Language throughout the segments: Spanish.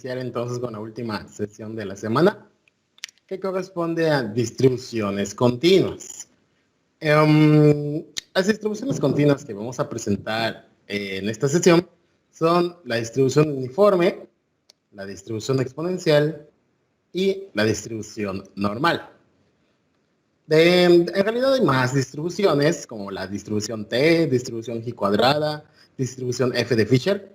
iniciar entonces con la última sesión de la semana, que corresponde a distribuciones continuas. Las distribuciones continuas que vamos a presentar en esta sesión son la distribución uniforme, la distribución exponencial y la distribución normal. En realidad hay más distribuciones, como la distribución T, distribución G cuadrada, distribución F de Fisher,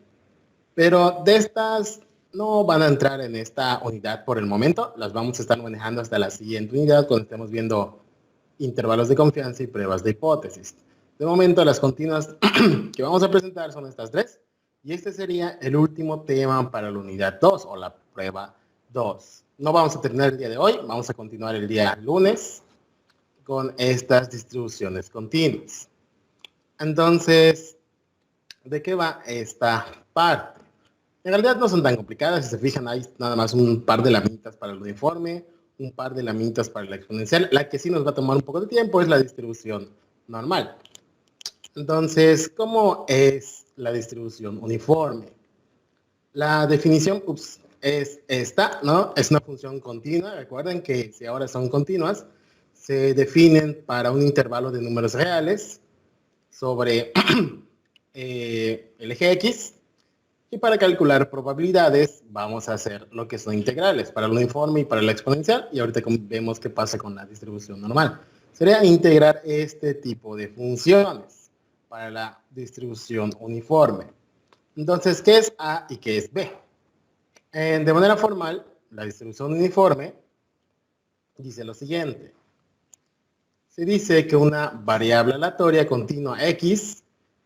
pero de estas no van a entrar en esta unidad por el momento, las vamos a estar manejando hasta la siguiente unidad cuando estemos viendo intervalos de confianza y pruebas de hipótesis. De momento las continuas que vamos a presentar son estas tres, y este sería el último tema para la unidad 2 o la prueba 2. No vamos a terminar el día de hoy, vamos a continuar el día lunes con estas distribuciones continuas. Entonces, ¿de qué va esta parte? En realidad no son tan complicadas, si se fijan hay nada más un par de lamitas para el uniforme, un par de lamitas para la exponencial. La que sí nos va a tomar un poco de tiempo es la distribución normal. Entonces, ¿cómo es la distribución uniforme? La definición es esta, ¿no? Es una función continua. Recuerden que si ahora son continuas, se definen para un intervalo de números reales sobre el eje X, y para calcular probabilidades vamos a hacer lo que son integrales para el uniforme y para la exponencial, y ahorita vemos qué pasa con la distribución normal. Sería integrar este tipo de funciones para la distribución uniforme. Entonces, ¿qué es A y qué es B? De manera formal, la distribución uniforme dice lo siguiente. Se dice que una variable aleatoria continua X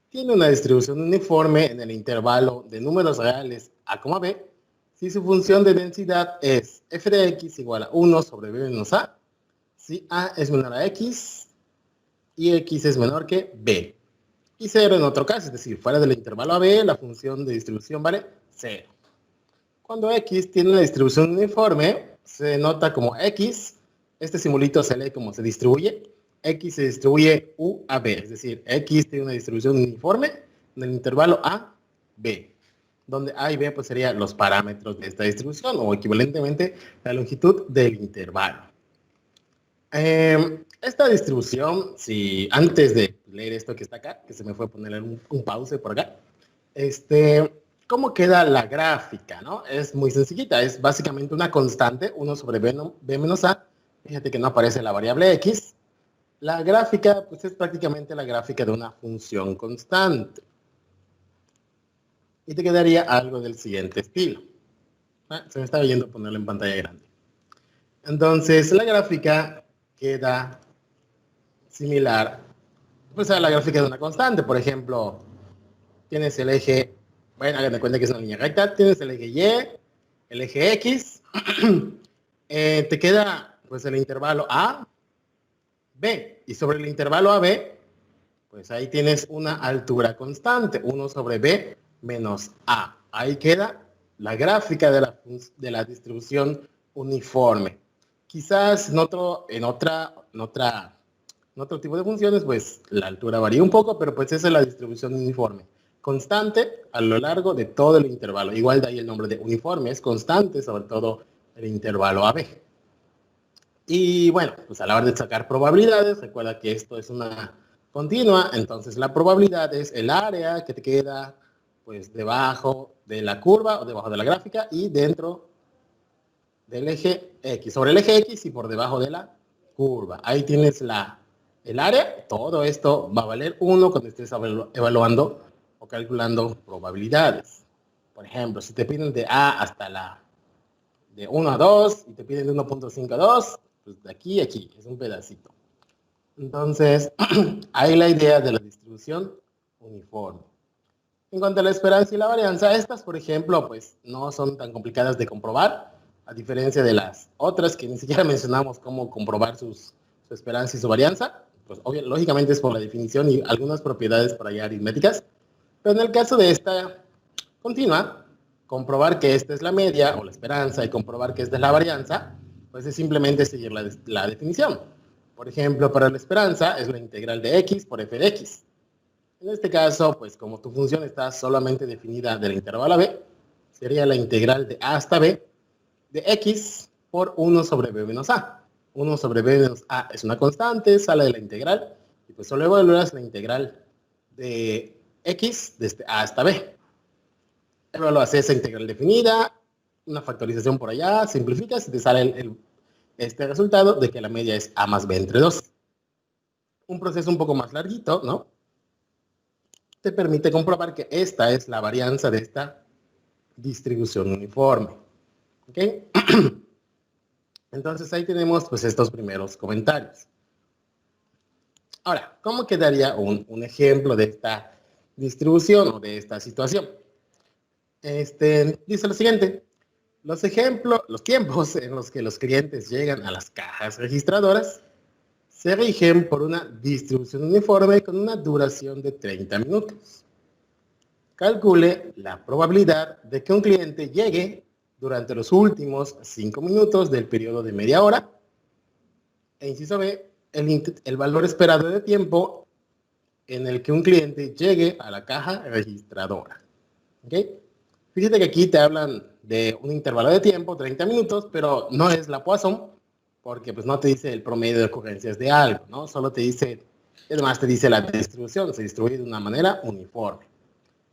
tiene una distribución uniforme en el intervalo de números reales A, B, si su función de densidad es f de x igual a 1 sobre b menos a, si a es menor a x y x es menor que b. Y 0 en otro caso, es decir, fuera del intervalo AB, la función de distribución vale 0. Cuando x tiene una distribución uniforme, se nota como x, este simbolito se lee como se distribuye, x se distribuye u a b, es decir, x tiene una distribución uniforme en el intervalo a, b, donde a y b pues serían los parámetros de esta distribución, o equivalentemente la longitud del intervalo. Esta distribución, si antes de leer esto que está acá, que se me fue a poner un pause por acá, ¿cómo queda la gráfica? ¿No? Es muy sencillita, es básicamente una constante, 1 sobre b menos a. Fíjate que no aparece la variable x. La gráfica, pues es prácticamente la gráfica de una función constante. Y te quedaría algo del siguiente estilo. Se me está oyendo ponerlo en pantalla grande. Entonces, la gráfica queda similar pues, a la gráfica de una constante. Por ejemplo, tienes el eje, bueno, hagan de cuenta que es una línea recta, tienes el eje Y, el eje X, te queda pues el intervalo A, B, y sobre el intervalo AB, pues ahí tienes una altura constante, 1 sobre B menos A. Ahí queda la gráfica de la distribución uniforme. Quizás en otro tipo de funciones, pues la altura varía un poco, pero pues esa es la distribución uniforme. Constante a lo largo de todo el intervalo. Igual de ahí el nombre de uniforme, es constante sobre todo el intervalo AB. Y bueno, pues a la hora de sacar probabilidades, recuerda que esto es una continua, entonces la probabilidad es el área que te queda pues debajo de la curva o debajo de la gráfica y dentro del eje X, sobre el eje X y por debajo de la curva. Ahí tienes el área, todo esto va a valer 1 cuando estés evaluando o calculando probabilidades. Por ejemplo, si te piden de A hasta de 1 a 2 y te piden de 1.5 a 2, pues de aquí a aquí, es un pedacito. Entonces, hay la idea de la distribución uniforme. En cuanto a la esperanza y la varianza, estas, por ejemplo, pues no son tan complicadas de comprobar, a diferencia de las otras que ni siquiera mencionamos cómo comprobar su esperanza y su varianza. Pues lógicamente es por la definición y algunas propiedades por allá aritméticas. Pero en el caso de esta continua, comprobar que esta es la media o la esperanza y comprobar que esta es la varianza, pues es simplemente seguir la definición. Por ejemplo, para la esperanza es la integral de x por f de x. En este caso, pues como tu función está solamente definida del intervalo b, sería la integral de a hasta b de x por 1 sobre b menos a. 1 sobre b menos a es una constante, sale de la integral, y pues solo evaluas la integral de x desde a hasta b. Evaluas esa integral definida, una factorización por allá, simplificas y te sale este resultado de que la media es a más b entre 2. Un proceso un poco más larguito, ¿no? Te permite comprobar que esta es la varianza de esta distribución uniforme. ¿Ok? Entonces ahí tenemos pues estos primeros comentarios. Ahora, ¿cómo quedaría un ejemplo de esta distribución o de esta situación? Dice lo siguiente. Los tiempos en los que los clientes llegan a las cajas registradoras se rigen por una distribución uniforme con una duración de 30 minutos. Calcule la probabilidad de que un cliente llegue durante los últimos 5 minutos del periodo de media hora. E inciso B, el valor esperado de tiempo en el que un cliente llegue a la caja registradora. ¿Ok? Fíjate que aquí te hablan de un intervalo de tiempo, 30 minutos, pero no es la Poisson, porque pues no te dice el promedio de ocurrencias de algo, ¿no? Solo te dice, además te dice la distribución, se distribuye de una manera uniforme.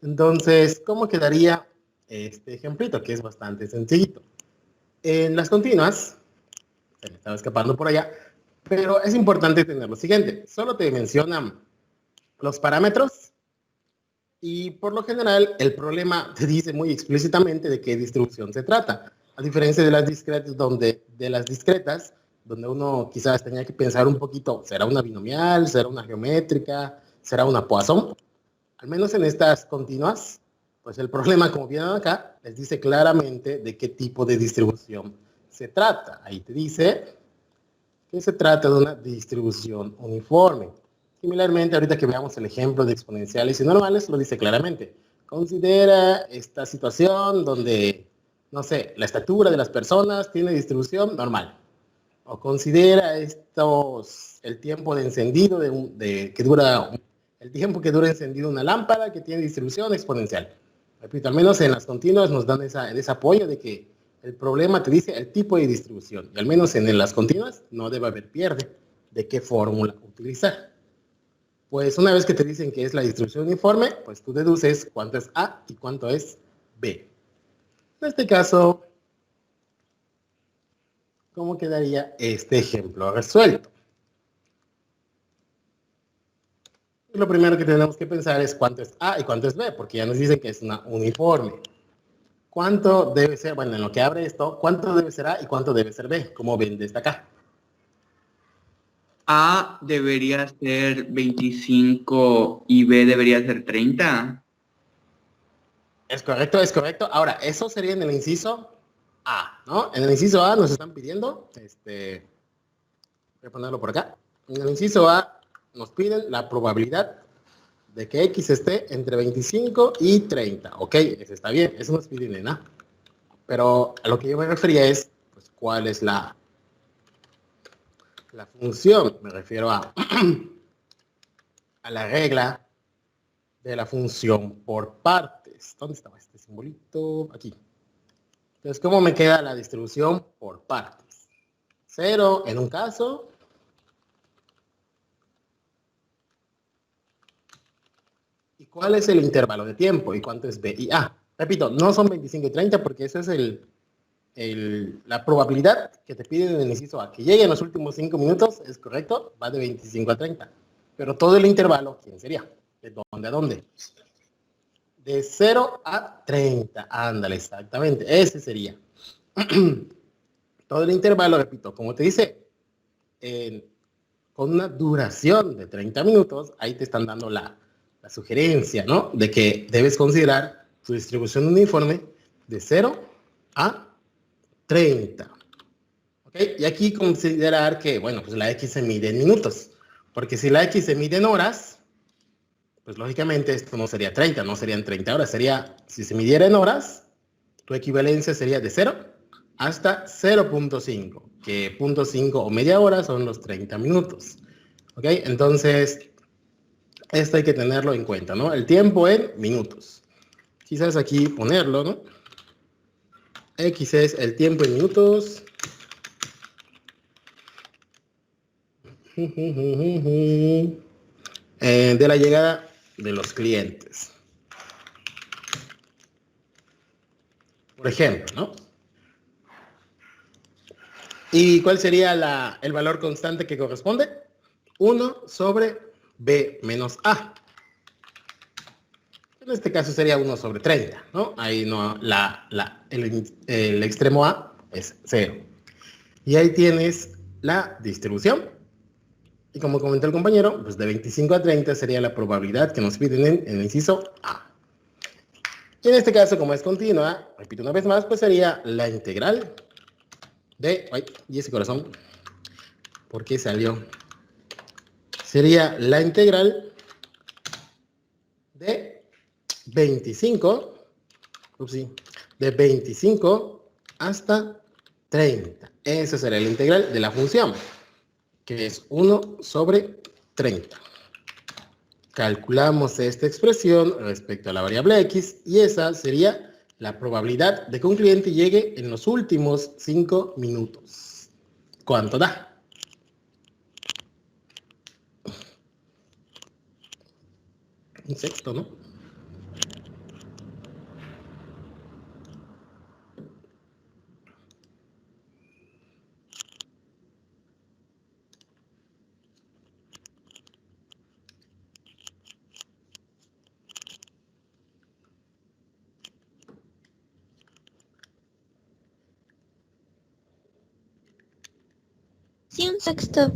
Entonces, ¿cómo quedaría este ejemplito? Que es bastante sencillito. En las continuas, se me estaba escapando por allá, pero es importante tener lo siguiente. Solo te mencionan los parámetros y por lo general el problema te dice muy explícitamente de qué distribución se trata. A diferencia de las discretas, donde uno quizás tenía que pensar un poquito, ¿será una binomial? ¿Será una geométrica? ¿Será una Poisson? Al menos en estas continuas, pues el problema, como vienen acá, les dice claramente de qué tipo de distribución se trata. Ahí te dice que se trata de una distribución uniforme. Similarmente, ahorita que veamos el ejemplo de exponenciales y normales, lo dice claramente. Considera esta situación donde, no sé, la estatura de las personas tiene distribución normal. O considera el tiempo de encendido el tiempo que dura encendido una lámpara que tiene distribución exponencial. Repito, al menos en las continuas nos dan ese apoyo de que el problema te dice el tipo de distribución. Y al menos en las continuas no debe haber pierde de qué fórmula utilizar. Pues una vez que te dicen que es la distribución uniforme, pues tú deduces cuánto es A y cuánto es B. En este caso, ¿cómo quedaría este ejemplo resuelto? Lo primero que tenemos que pensar es cuánto es A y cuánto es B, porque ya nos dicen que es una uniforme. ¿Cuánto debe ser? Bueno, en lo que abre esto, ¿cuánto debe ser A y cuánto debe ser B? ¿Cómo ven desde acá? A debería ser 25 y B debería ser 30. Es correcto, es correcto. Ahora, eso sería en el inciso A, ¿no? En el inciso A nos están pidiendo, voy a ponerlo por acá. En el inciso A nos piden la probabilidad de que X esté entre 25 y 30. Ok, eso está bien, eso nos piden, ¿no? Pero a lo que yo me refería es, pues, ¿cuál es la función? Me refiero a la regla de la función por partes. ¿Dónde estaba este simbolito? Aquí. Entonces, ¿cómo me queda la distribución por partes? 0 en un caso. ¿Y cuál es el intervalo de tiempo? ¿Y cuánto es B y A? Repito, no son 25 y 30 porque esa es la probabilidad que te piden en el inciso A. Que llegue en los últimos 5 minutos, es correcto, va de 25 a 30. Pero todo el intervalo, ¿quién sería? ¿De dónde a dónde? De 0 a 30. Ándale, exactamente. Ese sería. Todo el intervalo, repito, como te dice, con una duración de 30 minutos, ahí te están dando la sugerencia, ¿no? De que debes considerar tu distribución uniforme de 0 a 30. ¿Ok? Y aquí considerar que, bueno, pues la X se mide en minutos. Porque si la X se mide en horas, pues lógicamente esto no sería 30, no serían 30 horas. Sería, si se midiera en horas, tu equivalencia sería de 0 hasta 0.5, que 0.5 o media hora son los 30 minutos. ¿Ok? Entonces, esto hay que tenerlo en cuenta, ¿no? El tiempo en minutos. Quizás aquí ponerlo, ¿no? X es el tiempo en minutos. De la llegada de los clientes. Por ejemplo, ¿no? ¿Y cuál sería el valor constante que corresponde? 1 sobre B menos A. En este caso sería 1 sobre 30, ¿no? Ahí no, el extremo A es 0. Y ahí tienes la distribución. Y como comentó el compañero, pues de 25 a 30 sería la probabilidad que nos piden en el inciso A. Y en este caso, como es continua, repito una vez más, pues sería la integral de... Ay, y ese corazón, ¿por qué salió? Sería la integral de 25, de 25 hasta 30. Esa será la integral de la función, que es 1 sobre 30. Calculamos esta expresión respecto a la variable x y esa sería la probabilidad de que un cliente llegue en los últimos 5 minutos. ¿Cuánto da? Un sexto, ¿no? Sí, un sexto.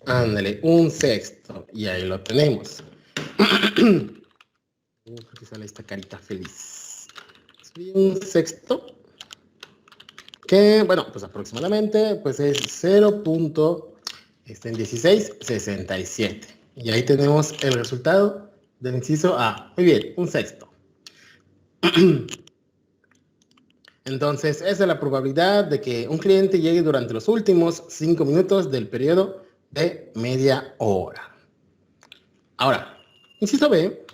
Ándale, un sexto. Y ahí lo tenemos. Aquí sale esta carita feliz. Sí, un sexto. Que, bueno, pues aproximadamente pues es 0.1667. Y ahí tenemos el resultado del inciso A. Muy bien, un sexto. Entonces, esa es la probabilidad de que un cliente llegue durante los últimos 5 minutos del periodo de media hora. Ahora, inciso B,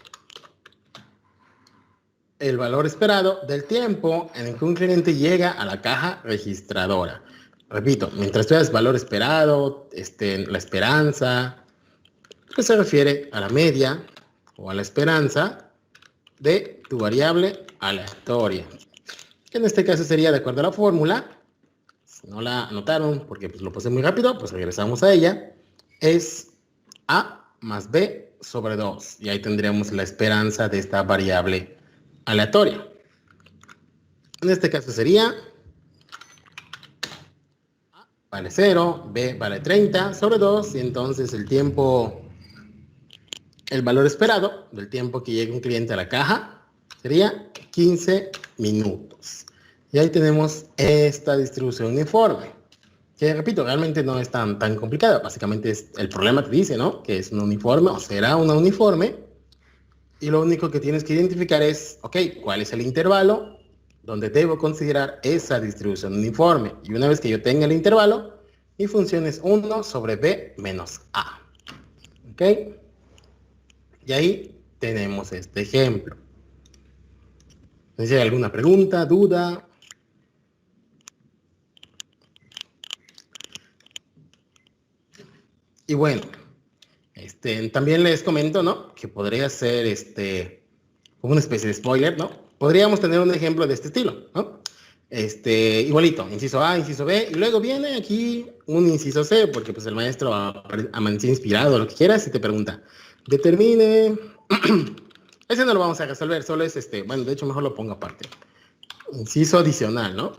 el valor esperado del tiempo en el que un cliente llega a la caja registradora. Repito, mientras tú das valor esperado, la esperanza, que se refiere a la media o a la esperanza de tu variable aleatoria. En este caso sería de acuerdo a la fórmula. Si no la anotaron porque pues, lo puse muy rápido, pues regresamos a ella. Es A más B sobre 2. Y ahí tendríamos la esperanza de esta variable aleatoria. En este caso sería A vale 0, B vale 30 sobre 2. Y entonces el valor esperado del tiempo que llegue un cliente a la caja sería 15 minutos. Y ahí tenemos esta distribución uniforme, que repito, realmente no es tan complicada. Básicamente es el problema que dice, ¿no? Que es un uniforme o será una uniforme. Y lo único que tienes que identificar es, ok, ¿cuál es el intervalo donde debo considerar esa distribución uniforme? Y una vez que yo tenga el intervalo, mi función es 1 sobre B menos A. ¿Ok? Y ahí tenemos este ejemplo. ¿Hay alguna pregunta, duda? Y bueno, también les comento, ¿no? Que podría ser como una especie de spoiler, ¿no? Podríamos tener un ejemplo de este estilo, ¿no? Igualito, inciso A, inciso B, y luego viene aquí un inciso C, porque pues el maestro amaneció inspirado, lo que quieras, y te pregunta, determine... Ese no lo vamos a resolver, solo es bueno, de hecho mejor lo pongo aparte. Inciso adicional, ¿no?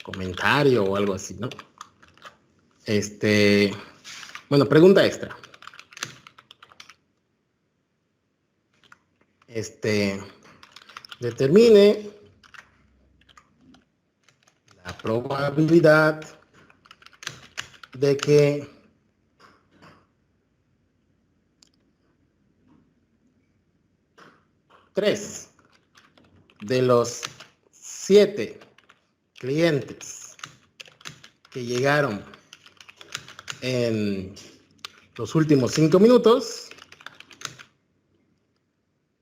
Comentario o algo así, ¿no? Bueno, pregunta extra. Determine la probabilidad de que tres de los 7 clientes que llegaron en los últimos 5 minutos,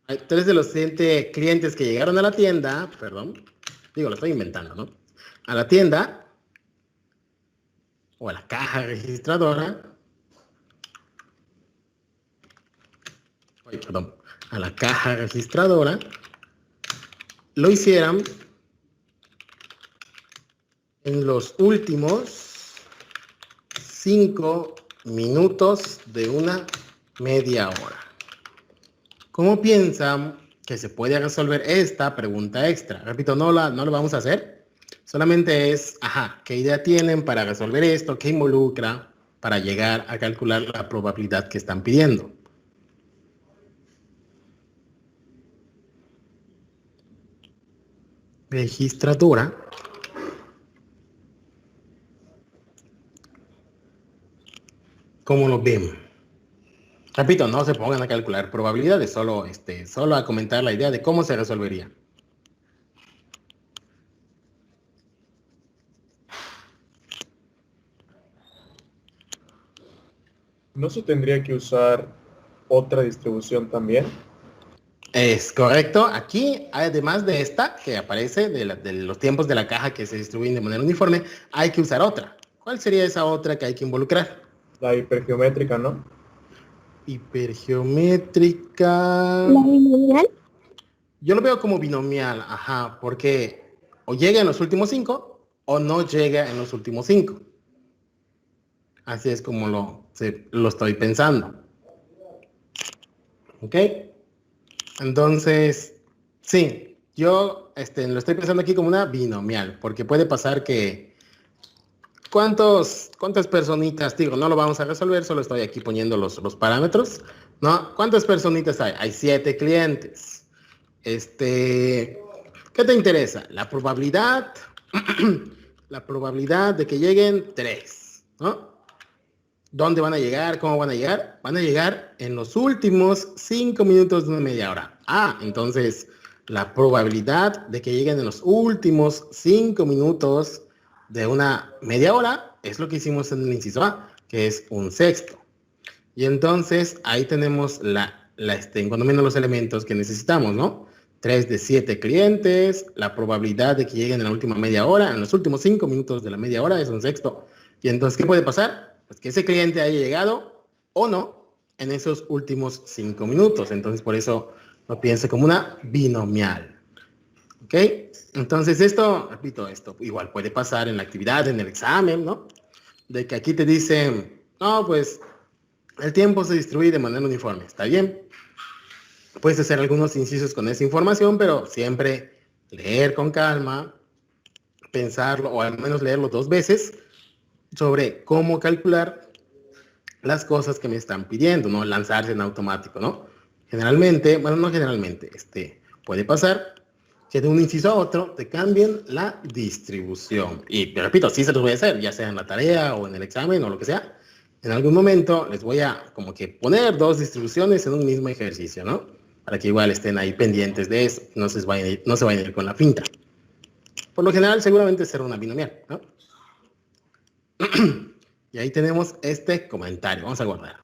hay 3 de los 7 clientes que llegaron a la tienda, perdón, Digo, lo estoy inventando, ¿no? A la tienda o a la caja registradora, a la caja registradora, lo hicieran en los últimos 5 minutos de una media hora. ¿Cómo piensan que se puede resolver esta pregunta extra? Repito, no lo vamos a hacer. Solamente es, ¿qué idea tienen para resolver esto? ¿Qué involucra para llegar a calcular la probabilidad que están pidiendo? Registradora. ¿Cómo lo ven? Repito, no se pongan a calcular probabilidades, solo a comentar la idea de cómo se resolvería. ¿No se tendría que usar otra distribución también? Es correcto. Aquí, además de esta que aparece de los tiempos de la caja que se distribuyen de manera uniforme, hay que usar otra. ¿Cuál sería esa otra que hay que involucrar? La hipergeométrica, ¿no? Hipergeométrica. ¿La binomial? Yo lo veo como binomial, porque o llega en los últimos 5 o no llega en los últimos 5. Así es como lo estoy pensando. ¿Ok? Entonces, sí, yo lo estoy pensando aquí como una binomial, porque puede pasar que ¿cuántas personitas? Digo, no lo vamos a resolver, solo estoy aquí poniendo los parámetros, ¿no? ¿Cuántas personitas hay? Hay 7 clientes. ¿Qué te interesa? La probabilidad, la probabilidad de que lleguen 3, ¿no? ¿Dónde van a llegar? ¿Cómo van a llegar? Van a llegar en los últimos 5 minutos de una media hora. Entonces, la probabilidad de que lleguen en los últimos 5 minutos de una media hora es lo que hicimos en el inciso A, que es 1/6. Y entonces, ahí tenemos cuando menos los elementos que necesitamos, ¿no? 3 de 7 clientes, la probabilidad de que lleguen en la última media hora, en los últimos 5 minutos de la media hora es 1/6. Y entonces, ¿qué puede pasar? Pues que ese cliente haya llegado o no en esos últimos 5 minutos. Entonces, por eso lo piense como una binomial. ¿Ok? Entonces, repito, esto igual puede pasar en la actividad, en el examen, ¿no? De que aquí te dicen, no, pues el tiempo se distribuye de manera uniforme. ¿Está bien? Puedes hacer algunos incisos con esa información, pero siempre leer con calma, pensarlo, o al menos leerlo 2 veces, sobre cómo calcular las cosas que me están pidiendo, no lanzarse en automático, ¿no? Generalmente, bueno, no generalmente, puede pasar que de un inciso a otro te cambien la distribución. Y repito, sí se los voy a hacer, ya sea en la tarea o en el examen o lo que sea. En algún momento les voy a como que poner 2 distribuciones en un mismo ejercicio, ¿no? Para que igual estén ahí pendientes de eso, no se vayan a ir con la finta. Por lo general, seguramente será una binomial, ¿no? Y ahí tenemos este comentario. Vamos a guardar.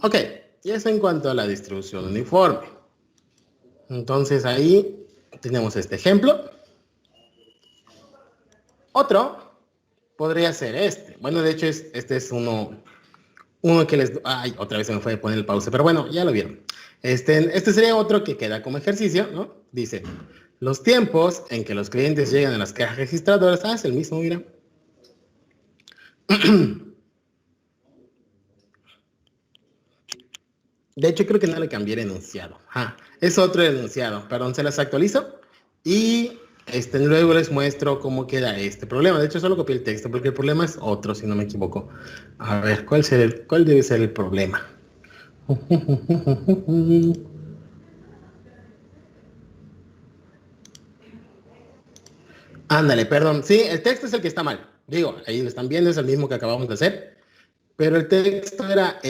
Ok, y eso en cuanto a la distribución uniforme. Entonces ahí tenemos este ejemplo. Otro podría ser este. Bueno, de hecho, este es uno que les... Ay, otra vez se me fue a poner el pause, pero bueno, ya lo vieron. Este sería otro que queda como ejercicio, ¿no? Dice, los tiempos en que los clientes llegan a las cajas registradoras, es el mismo, mira. De hecho, creo que no le cambié el enunciado. Es otro enunciado, perdón, se las actualizo y luego les muestro cómo queda este problema. De hecho, solo copié el texto porque el problema es otro, si no me equivoco. A ver, ¿cuál debe ser el problema? Ándale, perdón. Sí, el texto es el que está mal. Digo, ahí lo están viendo, es el mismo que acabamos de hacer. Pero el texto era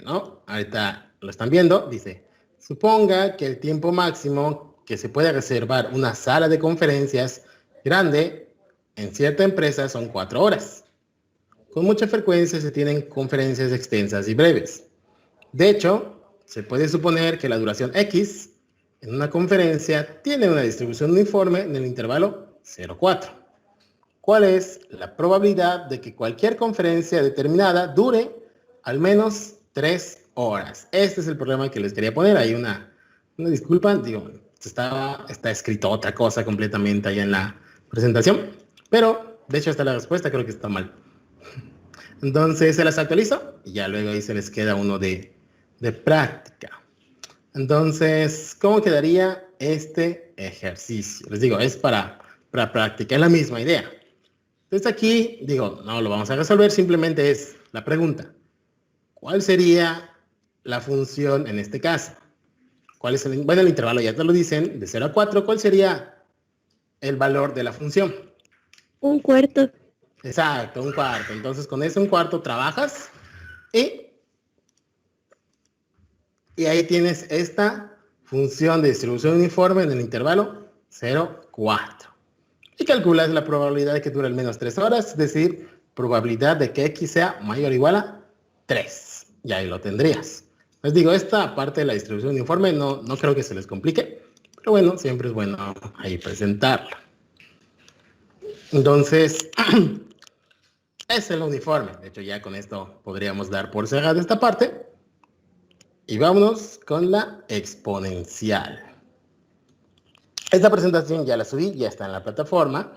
¿no? Ahorita lo están viendo. Dice, suponga que el tiempo máximo que se puede reservar una sala de conferencias grande en cierta empresa son 4 horas. Con mucha frecuencia se tienen conferencias extensas y breves. De hecho, se puede suponer que la duración X en una conferencia tiene una distribución uniforme en el intervalo 0,4. ¿Cuál es la probabilidad de que cualquier conferencia determinada dure al menos 3 horas? Este es el problema que les quería poner. Hay una disculpa, digo, está escrito otra cosa completamente ahí en la presentación, pero de hecho está la respuesta, creo que está mal. Entonces se las actualizo y ya luego ahí se les queda uno de práctica. Entonces, ¿cómo quedaría este ejercicio? Les digo, es para práctica, es la misma idea. Entonces aquí, digo, no lo vamos a resolver, simplemente es la pregunta. ¿Cuál sería la función en este caso? ¿Cuál es el intervalo ya te lo dicen, de 0 a 4, ¿cuál sería el valor de la función? 1/4. Exacto, 1/4. Entonces con ese 1/4 trabajas y ahí tienes esta función de distribución uniforme en el intervalo 0, 4. Y calculas la probabilidad de que dure al menos 3 horas, es decir, probabilidad de que X sea mayor o igual a 3. Y ahí lo tendrías. Les digo, esta parte de la distribución uniforme no creo que se les complique, pero bueno, siempre es bueno ahí presentarla. Entonces, es el uniforme. De hecho, ya con esto podríamos dar por cerrada esta parte. Y vámonos con la exponencial. Esta presentación ya la subí, ya está en la plataforma.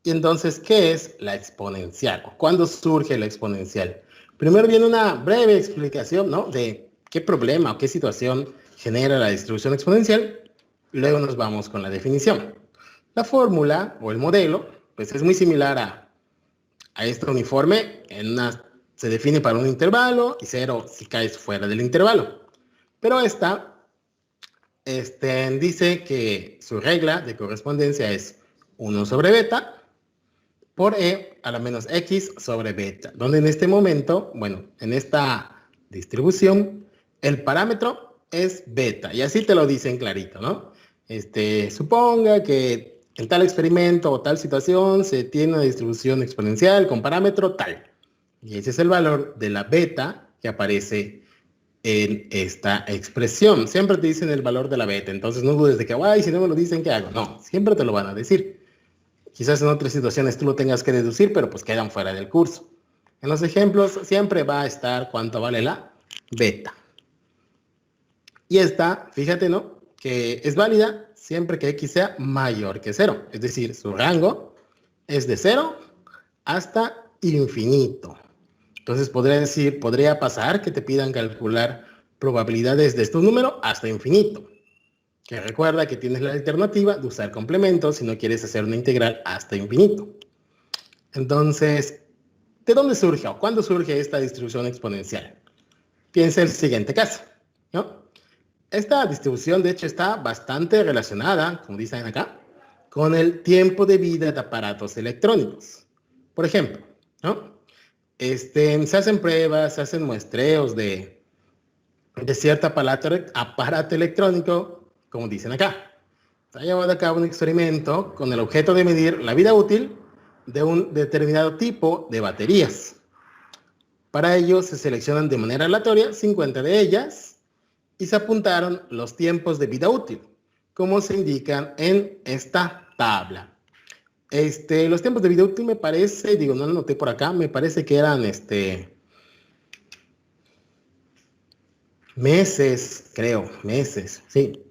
Y entonces, ¿qué es la exponencial? ¿Cuándo surge la exponencial? Primero viene una breve explicación, ¿no?, de qué problema o qué situación genera la distribución exponencial. Luego nos vamos con la definición. La fórmula o el modelo, pues es muy similar a este uniforme. Se define para un intervalo y 0 si caes fuera del intervalo. Pero esta dice que su regla de correspondencia es 1 sobre beta por e a la menos x sobre beta, donde en este momento, bueno, en esta distribución, el parámetro es beta, y así te lo dicen clarito, ¿no? Suponga que en tal experimento o tal situación se tiene una distribución exponencial con parámetro tal, y ese es el valor de la beta que aparece en esta expresión. Siempre te dicen el valor de la beta, entonces no dudes de que, ay, si no me lo dicen, ¿qué hago? No, siempre te lo van a decir. Quizás en otras situaciones tú lo tengas que deducir, pero pues quedan fuera del curso. En los ejemplos siempre va a estar cuánto vale la beta. Y esta, fíjate, ¿no?, que es válida siempre que x sea mayor que 0. Es decir, su rango es de 0 hasta infinito. Entonces podría pasar que te pidan calcular probabilidades de estos números hasta infinito. Que recuerda que tienes la alternativa de usar complementos si no quieres hacer una integral hasta infinito. Entonces, ¿de dónde surge o cuándo surge esta distribución exponencial? Piensa el siguiente caso, ¿no? Esta distribución, de hecho, está bastante relacionada, como dicen acá, con el tiempo de vida de aparatos electrónicos. Por ejemplo, ¿no?, se hacen pruebas, se hacen muestreos de cierto aparato electrónico, como dicen acá. Se ha llevado a cabo un experimento con el objeto de medir la vida útil de un determinado tipo de baterías. Para ello se seleccionan de manera aleatoria 50 de ellas y se apuntaron los tiempos de vida útil, como se indican en esta tabla. Los tiempos de vida útil me parece, digo, no lo noté por acá, me parece que eran meses, creo, meses, sí.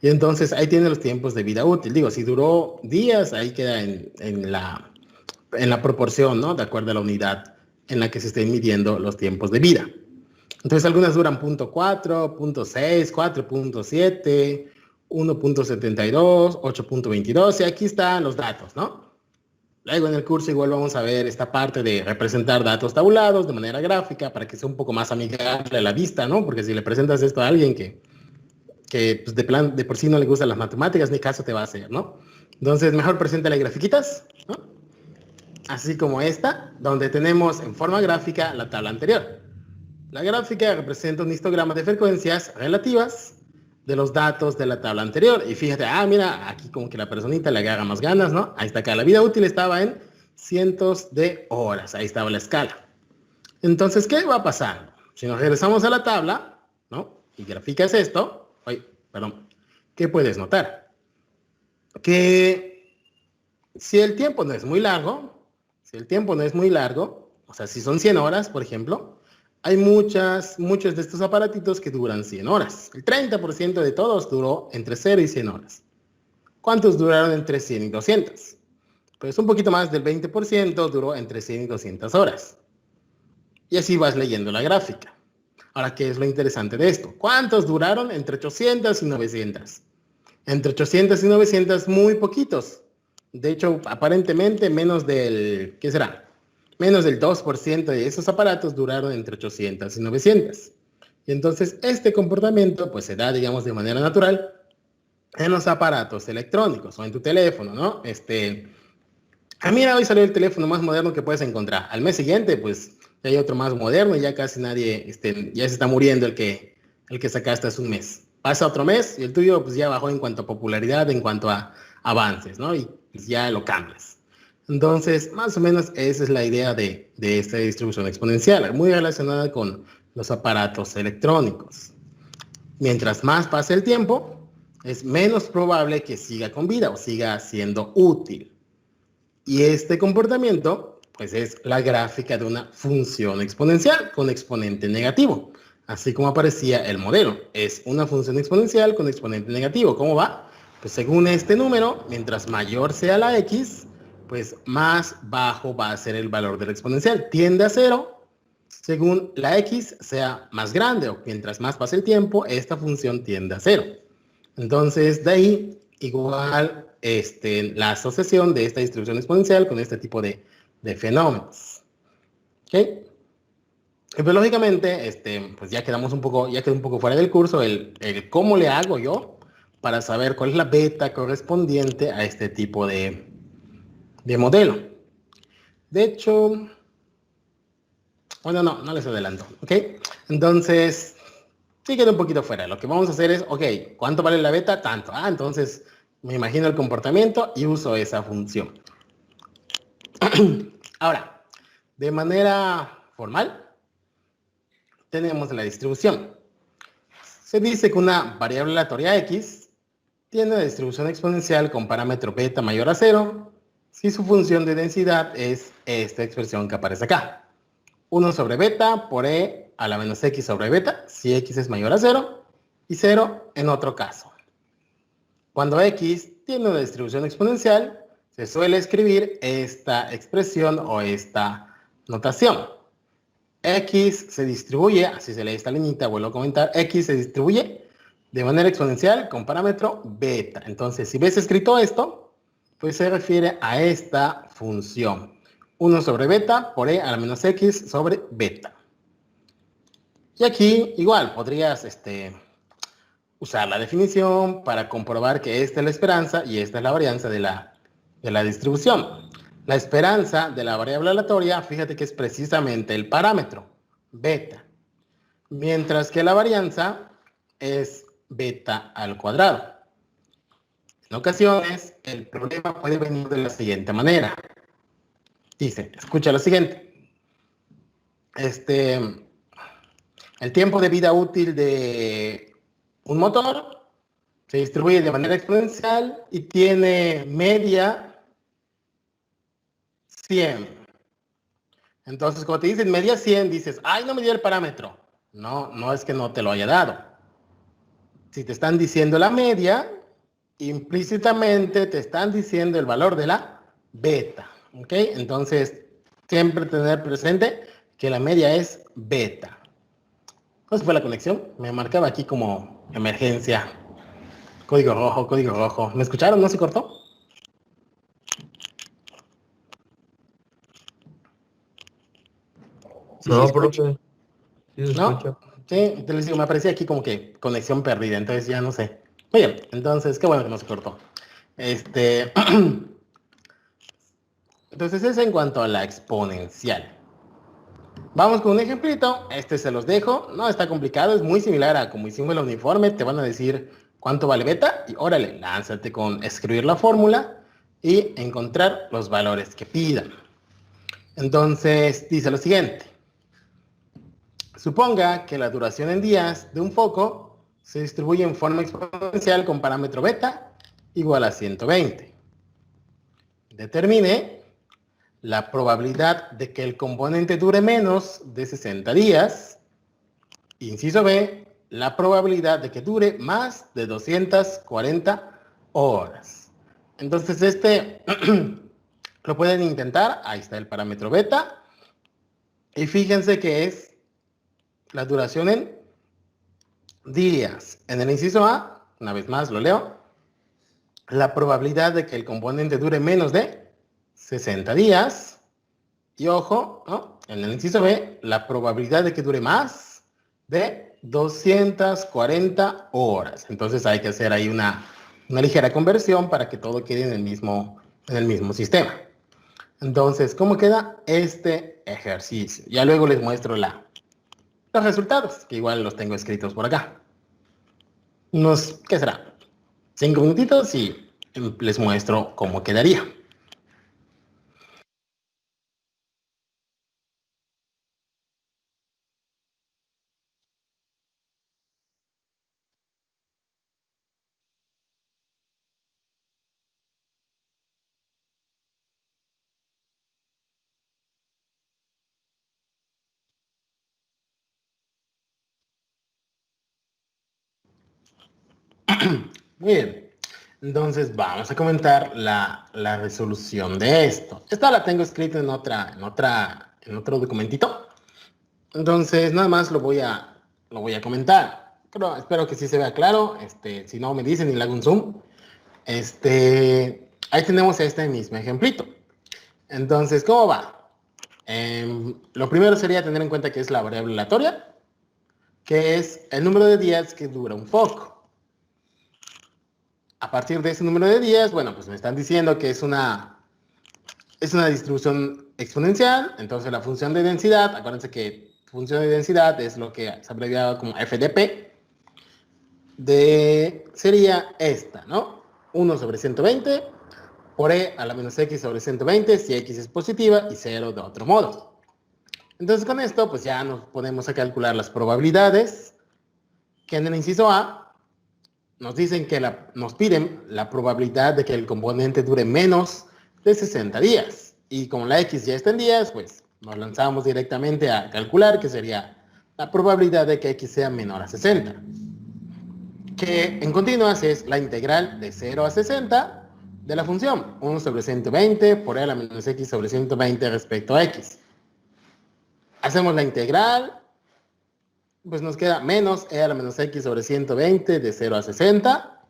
Y entonces ahí tiene los tiempos de vida útil. Digo, si duró días, ahí queda en la proporción, ¿no?, de acuerdo a la unidad en la que se estén midiendo los tiempos de vida. Entonces algunas duran 0.4, 0.6, 4.7, 1.72, 8.22, y aquí están los datos, ¿no? Luego en el curso igual vamos a ver esta parte de representar datos tabulados de manera gráfica para que sea un poco más amigable a la vista, ¿no? Porque si le presentas esto a alguien que pues de por sí no le gustan las matemáticas, ni caso te va a hacer, ¿no? Entonces mejor preséntale grafiquitas, ¿no?, así como esta, donde tenemos en forma gráfica la tabla anterior. La gráfica representa un histograma de frecuencias relativas de los datos de la tabla anterior. Y fíjate, mira, aquí como que la personita le agarra más ganas, ¿no? Ahí está acá, la vida útil estaba en cientos de horas. Ahí estaba la escala. Entonces, ¿qué va pasando? Si nos regresamos a la tabla, ¿no? Y graficas esto, ¿qué puedes notar? Que si el tiempo no es muy largo, o sea, si son 100 horas, por ejemplo, hay muchos de estos aparatitos que duran 100 horas. El 30% de todos duró entre 0 y 100 horas. ¿Cuántos duraron entre 100 y 200? Pues un poquito más del 20% duró entre 100 y 200 horas. Y así vas leyendo la gráfica. Ahora, ¿qué es lo interesante de esto? ¿Cuántos duraron entre 800 y 900? Entre 800 y 900, muy poquitos. De hecho, aparentemente menos del, ¿qué será? Menos del 2% de esos aparatos duraron entre 800 y 900. Y entonces este comportamiento pues se da, digamos, de manera natural en los aparatos electrónicos o en tu teléfono, ¿no? Mira, hoy salió el teléfono más moderno que puedes encontrar. Al mes siguiente, pues, ya hay otro más moderno y ya casi nadie, ya se está muriendo el que sacaste hace un mes. Pasa otro mes y el tuyo, pues, ya bajó en cuanto a popularidad, en cuanto a avances, ¿no? Y pues, ya lo cambias. Entonces, más o menos esa es la idea de esta distribución exponencial, muy relacionada con los aparatos electrónicos. Mientras más pase el tiempo, es menos probable que siga con vida o siga siendo útil. Y este comportamiento, pues es la gráfica de una función exponencial con exponente negativo. Así como aparecía el modelo. Es una función exponencial con exponente negativo. ¿Cómo va? Pues según este número, mientras mayor sea la x, pues más bajo va a ser el valor del exponencial. Tiende a 0 según la x sea más grande, o mientras más pase el tiempo, esta función tiende a 0. Entonces, de ahí, igual, la asociación de esta distribución exponencial con este tipo de fenómenos. ¿Ok? Y pues, lógicamente, pues ya quedó un poco fuera del curso el cómo le hago yo para saber cuál es la beta correspondiente a este tipo de modelo. De hecho, bueno, no les adelanto, ¿ok? Entonces, sí queda un poquito fuera. Lo que vamos a hacer es, ok, ¿cuánto vale la beta? Tanto. Entonces me imagino el comportamiento y uso esa función. Ahora, de manera formal, tenemos la distribución. Se dice que una variable aleatoria x tiene una distribución exponencial con parámetro beta mayor a 0 si su función de densidad es esta expresión que aparece acá. 1 sobre beta por e a la menos x sobre beta, si x es mayor a 0, y 0 en otro caso. Cuando x tiene una distribución exponencial, se suele escribir esta expresión o esta notación. X se distribuye, así se lee esta liñita, vuelvo a comentar, x se distribuye de manera exponencial con parámetro beta. Entonces, si ves escrito esto, pues se refiere a esta función. 1 sobre beta por e a la menos x sobre beta. Y aquí, igual, podrías usar la definición para comprobar que esta es la esperanza y esta es la varianza de la distribución. La esperanza de la variable aleatoria, fíjate que es precisamente el parámetro, beta. Mientras que la varianza es beta al cuadrado. En ocasiones, el problema puede venir de la siguiente manera. Dice, escucha lo siguiente. El tiempo de vida útil de un motor se distribuye de manera exponencial y tiene media 100. Entonces, cuando te dicen media 100, dices, ¡ay, no me dio el parámetro! No es que no te lo haya dado. Si te están diciendo la media, implícitamente te están diciendo el valor de la beta. ¿Ok? Entonces, siempre tener presente que la media es beta. ¿Cómo fue la conexión? Me marcaba aquí como emergencia. Código rojo, código rojo. ¿Me escucharon? ¿No se cortó? Sí, No, sí, profe. Sí se ¿no? escucha. Sí, te les digo, me aparecía aquí como que conexión perdida, entonces ya no sé. Muy bien, entonces, qué bueno que no se cortó. Entonces, eso en cuanto a la exponencial. Vamos con un ejemplito, se los dejo, no está complicado, es muy similar a como hicimos el uniforme, te van a decir cuánto vale beta y órale, lánzate con escribir la fórmula y encontrar los valores que pidan. Entonces, dice lo siguiente, Suponga que la duración en días de un foco se distribuye en forma exponencial con parámetro beta igual a 120. Determine la probabilidad de que el componente dure menos de 60 días. Inciso B, la probabilidad de que dure más de 240 horas. Entonces lo pueden intentar. Ahí está el parámetro beta. Y fíjense que es la duración en días. En el inciso A, una vez más lo leo, la probabilidad de que el componente dure menos de 60 días. Y ojo, ¿no? En el inciso B, la probabilidad de que dure más de 240 horas. Entonces hay que hacer ahí una ligera conversión para que todo quede en el mismo sistema. Entonces, ¿cómo queda este ejercicio? Ya luego les muestro los resultados, que igual los tengo escritos por acá. ¿Qué será? 5 minutitos y les muestro cómo quedaría. Muy bien. Entonces vamos a comentar la resolución de esto. Esta la tengo escrita en otro documentito. Entonces nada más lo voy a comentar. Pero espero que sí se vea claro. Si no me dicen y le hago un zoom. Ahí tenemos este mismo ejemplito. Entonces, ¿cómo va? Lo primero sería tener en cuenta que es la variable aleatoria, que es el número de días que dura un foco. A partir de ese número de días, bueno, pues me están diciendo que es una distribución exponencial. Entonces la función de densidad, acuérdense que función de densidad es lo que se abrevia como FDP, sería esta, ¿no? 1 sobre 120 por e a la menos x sobre 120 si x es positiva y 0 de otro modo. Entonces con esto pues ya nos ponemos a calcular las probabilidades, que en el inciso A nos dicen que nos piden la probabilidad de que el componente dure menos de 60 días. Y como la x ya está en días, pues nos lanzamos directamente a calcular que sería la probabilidad de que x sea menor a 60. Que en continuas es la integral de 0 a 60 de la función 1 sobre 120 por e a la menos x sobre 120 respecto a x. Hacemos la integral, pues nos queda menos e a la menos x sobre 120 de 0 a 60.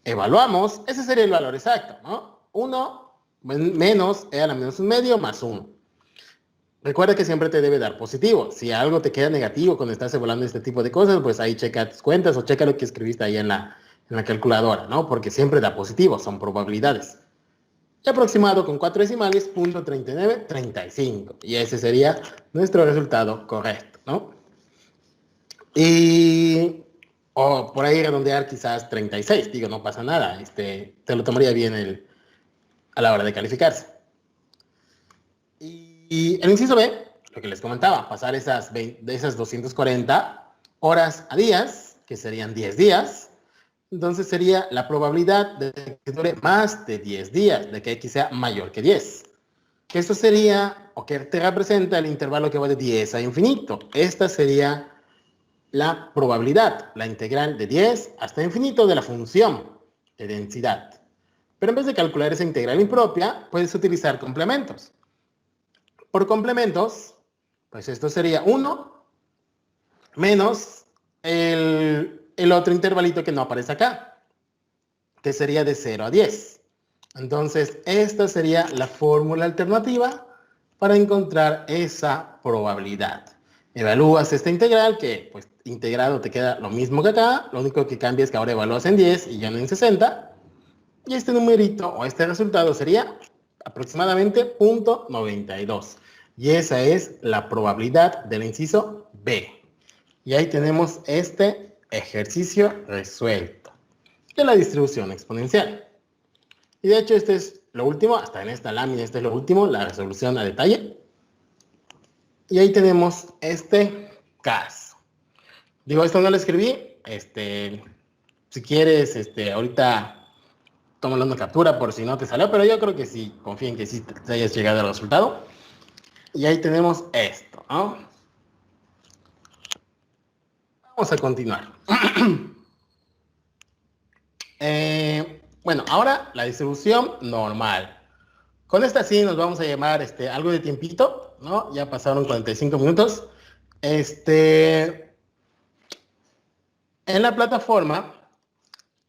Evaluamos, ese sería el valor exacto, ¿no? 1 menos e a la menos 1 medio más 1. Recuerda que siempre te debe dar positivo. Si algo te queda negativo cuando estás evaluando este tipo de cosas, pues ahí checa tus cuentas o checa lo que escribiste ahí en la calculadora, ¿no? Porque siempre da positivo, son probabilidades. Y aproximado con 4 decimales, 0.3935. Y ese sería nuestro resultado correcto, ¿no? Y por ahí redondear quizás 36. Digo, no pasa nada. Te lo tomaría bien a la hora de calificarse. Y el inciso B, lo que les comentaba, pasar de esas 240 horas a días, que serían 10 días, entonces sería la probabilidad de que dure más de 10 días, de que X sea mayor que 10. Que esto sería, o que te representa el intervalo que va de 10 a infinito. Esta sería la probabilidad, la integral de 10 hasta infinito de la función de densidad. Pero en vez de calcular esa integral impropia, puedes utilizar complementos. Por complementos, pues esto sería 1 menos el otro intervalito que no aparece acá, que sería de 0 a 10. Entonces, esta sería la fórmula alternativa para encontrar esa probabilidad. Evalúas esta integral, que pues integrado te queda lo mismo que acá, lo único que cambia es que ahora evalúas en 10 y ya no en 60, y este numerito o este resultado sería aproximadamente 0.92. Y esa es la probabilidad del inciso B. Y ahí tenemos este ejercicio resuelto de la distribución exponencial. Y de hecho este es lo último, hasta en esta lámina este es lo último, la resolución a detalle. Y ahí tenemos este caso. Digo, esto no lo escribí. Si quieres, ahorita tómalo una captura por si no te salió, pero yo creo que sí, confío en que sí te hayas llegado al resultado. Y ahí tenemos esto, ¿no? Vamos a continuar. Bueno, ahora la distribución normal. Con esta sí nos vamos a llamar algo de tiempito, ¿no? Ya pasaron 45 minutos. En la plataforma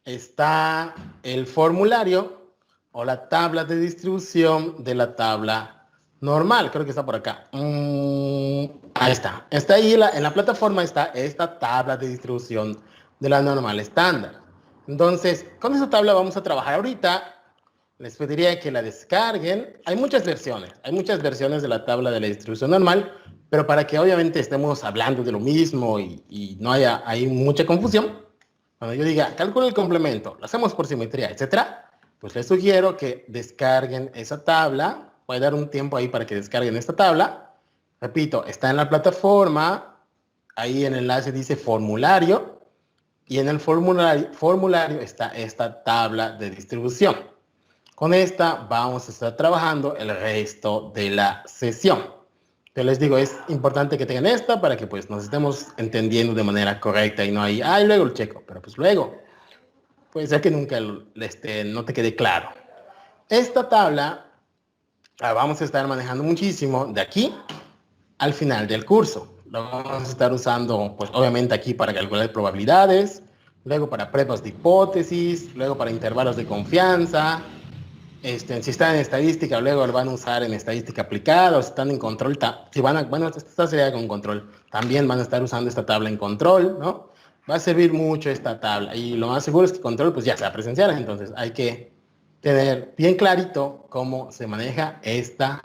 está el formulario o la tabla de distribución de la tabla normal. Creo que está por acá. Ahí está. Está ahí en la plataforma está esta tabla de distribución de la normal estándar. Entonces, con esa tabla vamos a trabajar ahorita. Les pediría que la descarguen. Hay muchas versiones de la tabla de la distribución normal, pero para que obviamente estemos hablando de lo mismo y no haya ahí mucha confusión, cuando yo diga, calcula el complemento, lo hacemos por simetría, etcétera, pues les sugiero que descarguen esa tabla. Voy a dar un tiempo ahí para que descarguen esta tabla. Repito, está en la plataforma, ahí en el enlace dice formulario, y en el formulario está esta tabla de distribución. Con esta vamos a estar trabajando el resto de la sesión. Yo les digo, es importante que tengan esta para que pues nos estemos entendiendo de manera correcta y no ahí, luego lo checo, pero pues luego, puede ser que nunca no te quede claro. Esta tabla la vamos a estar manejando muchísimo de aquí al final del curso. Lo vamos a estar usando, pues obviamente aquí para calcular probabilidades, luego para pruebas de hipótesis, luego para intervalos de confianza. Si están en estadística, luego lo van a usar en estadística aplicada, o si están en control, esta sería con control, también van a estar usando esta tabla en control, ¿no? Va a servir mucho esta tabla, y lo más seguro es que control, pues ya sea presencial, entonces hay que tener bien clarito cómo se maneja esta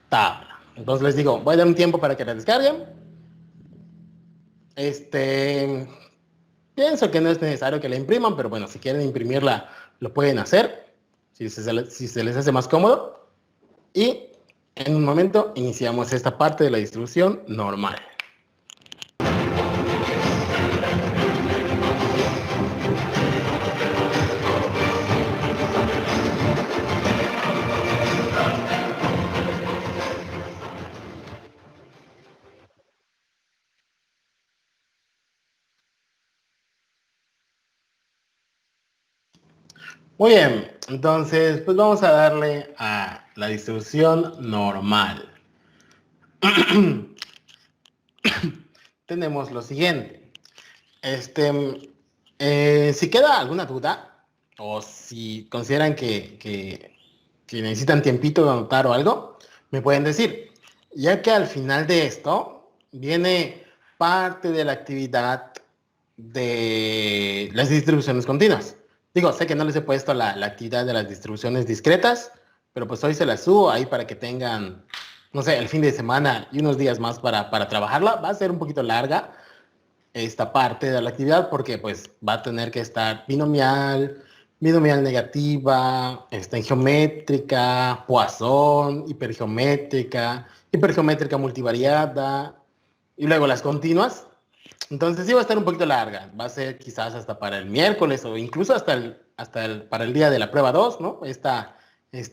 tabla. Entonces les digo, voy a dar un tiempo para que la descarguen. Pienso que no es necesario que la impriman, pero bueno, si quieren imprimirla, lo pueden hacer. Si se les hace más cómodo. Y en un momento iniciamos esta parte de la distribución normal. Muy bien, entonces pues vamos a darle a la distribución normal. Tenemos lo siguiente. Si queda alguna duda o si consideran que necesitan tiempito de anotar o algo, me pueden decir, ya que al final de esto viene parte de la actividad de las distribuciones continuas. Digo, sé que no les he puesto la actividad de las distribuciones discretas, pero pues hoy se las subo ahí para que tengan, no sé, el fin de semana y unos días más para trabajarla. Va a ser un poquito larga esta parte de la actividad porque pues va a tener que estar binomial negativa, geométrica, Poisson, hipergeométrica multivariada y luego las continuas. Entonces sí va a estar un poquito larga, va a ser quizás hasta para el miércoles o incluso para el día de la prueba 2, ¿no? Esta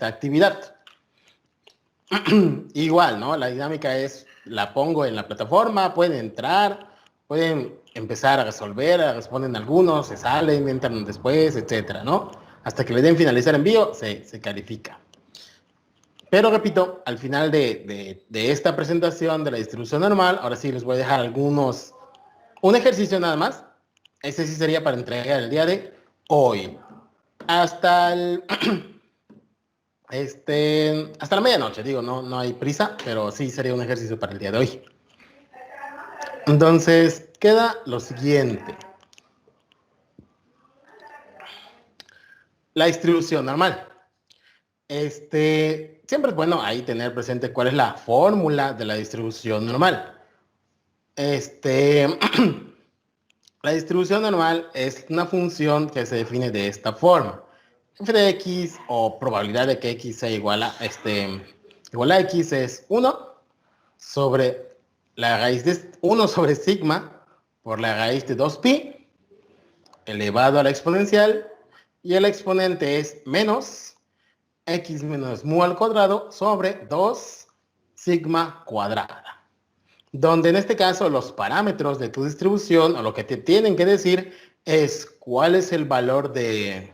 actividad. Igual, ¿no? La dinámica es, la pongo en la plataforma, pueden entrar, pueden empezar a resolver, responden algunos, se salen, entran después, etcétera, ¿no? Hasta que le den finalizar envío, se califica. Pero repito, al final de esta presentación de la distribución normal, ahora sí les voy a dejar un ejercicio nada más. Ese sí sería para entregar el día de hoy. Hasta la medianoche, digo, no hay prisa, pero sí sería un ejercicio para el día de hoy. Entonces, queda lo siguiente. La distribución normal. Siempre es bueno ahí tener presente cuál es la fórmula de la distribución normal. La distribución normal es una función que se define de esta forma. F de x o probabilidad de que x sea igual a x es 1 sobre la raíz de 1 sobre sigma por la raíz de 2pi elevado a la exponencial, y el exponente es menos x menos mu al cuadrado sobre 2 sigma cuadrada. Donde en este caso los parámetros de tu distribución, o lo que te tienen que decir, es cuál es el valor de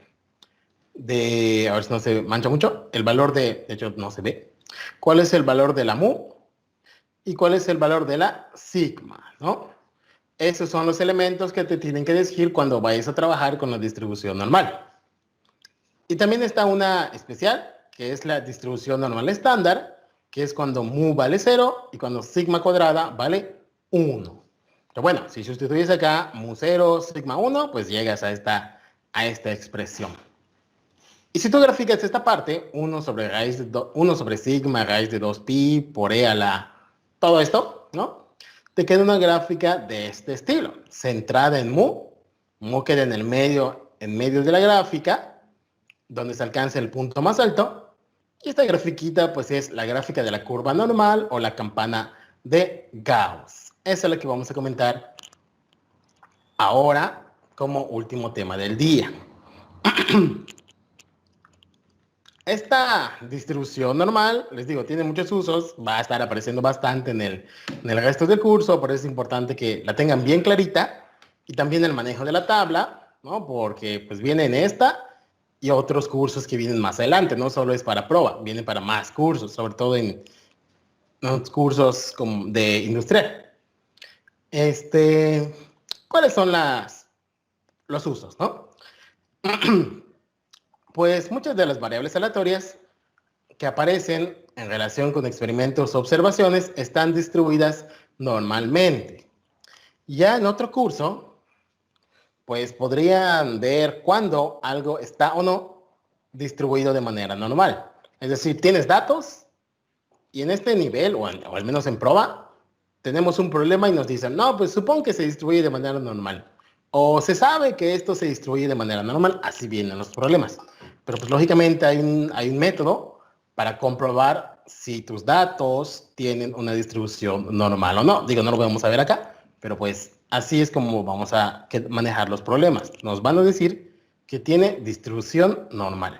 a ver si no se mancha mucho, el valor de hecho no se ve, cuál es el valor de la mu y cuál es el valor de la sigma, ¿no? Esos son los elementos que te tienen que decir cuando vayas a trabajar con la distribución normal. Y también está una especial, que es la distribución normal estándar, que es cuando mu vale 0 y cuando sigma cuadrada vale 1. Pero bueno, si sustituyes acá mu 0, sigma 1, pues llegas a esta expresión. Y si tú graficas esta parte, 1 sobre, 1 sobre sigma raíz de 2pi por e a la... todo esto, ¿no? Te queda una gráfica de este estilo, centrada en mu queda en medio de la gráfica, donde se alcanza el punto más alto, y esta grafiquita pues es la gráfica de la curva normal o la campana de Gauss. Eso es lo que vamos a comentar ahora como último tema del día. Esta distribución normal, les digo, tiene muchos usos, va a estar apareciendo bastante en el resto del curso, por eso es importante que la tengan bien clarita, y también el manejo de la tabla, ¿no? Porque pues viene en esta y otros cursos que vienen más adelante, no solo es para prueba, viene para más cursos, sobre todo en los cursos como de industrial. ¿Cuáles son los usos, no? Pues muchas de las variables aleatorias que aparecen en relación con experimentos o observaciones están distribuidas normalmente. Ya en otro curso, pues podrían ver cuándo algo está o no distribuido de manera normal. Es decir, tienes datos y en este nivel, o al menos en prueba, tenemos un problema y nos dicen, no, pues supongo que se distribuye de manera normal. O se sabe que esto se distribuye de manera normal, así vienen los problemas. Pero pues lógicamente hay un método para comprobar si tus datos tienen una distribución normal o no. Digo, no lo vamos a ver acá, pero pues así es como vamos a manejar los problemas. Nos van a decir que tiene distribución normal.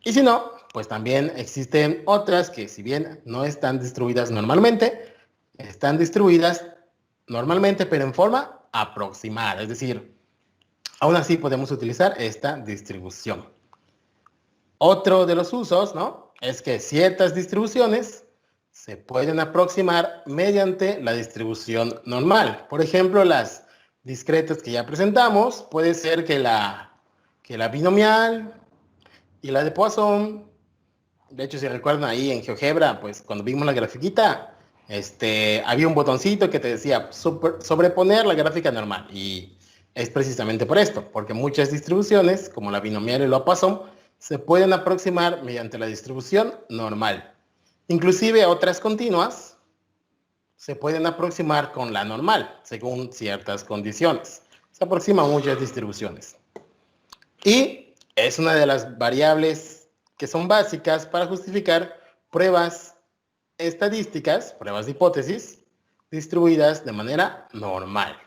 Y si no, pues también existen otras que si bien no están distribuidas normalmente, están distribuidas normalmente, pero en forma aproximada. Es decir, aún así podemos utilizar esta distribución. Otro de los usos, ¿no? Es que ciertas distribuciones se pueden aproximar mediante la distribución normal. Por ejemplo, las discretas que ya presentamos, puede ser que la binomial y la de Poisson. De hecho, si recuerdan ahí en GeoGebra, pues cuando vimos la grafiquita, había un botoncito que te decía sobreponer la gráfica normal. Y es precisamente por esto, porque muchas distribuciones, como la binomial y la Poisson, se pueden aproximar mediante la distribución normal. Inclusive otras continuas se pueden aproximar con la normal, según ciertas condiciones. Se aproximan muchas distribuciones. Y es una de las variables que son básicas para justificar pruebas estadísticas, pruebas de hipótesis, distribuidas de manera normal.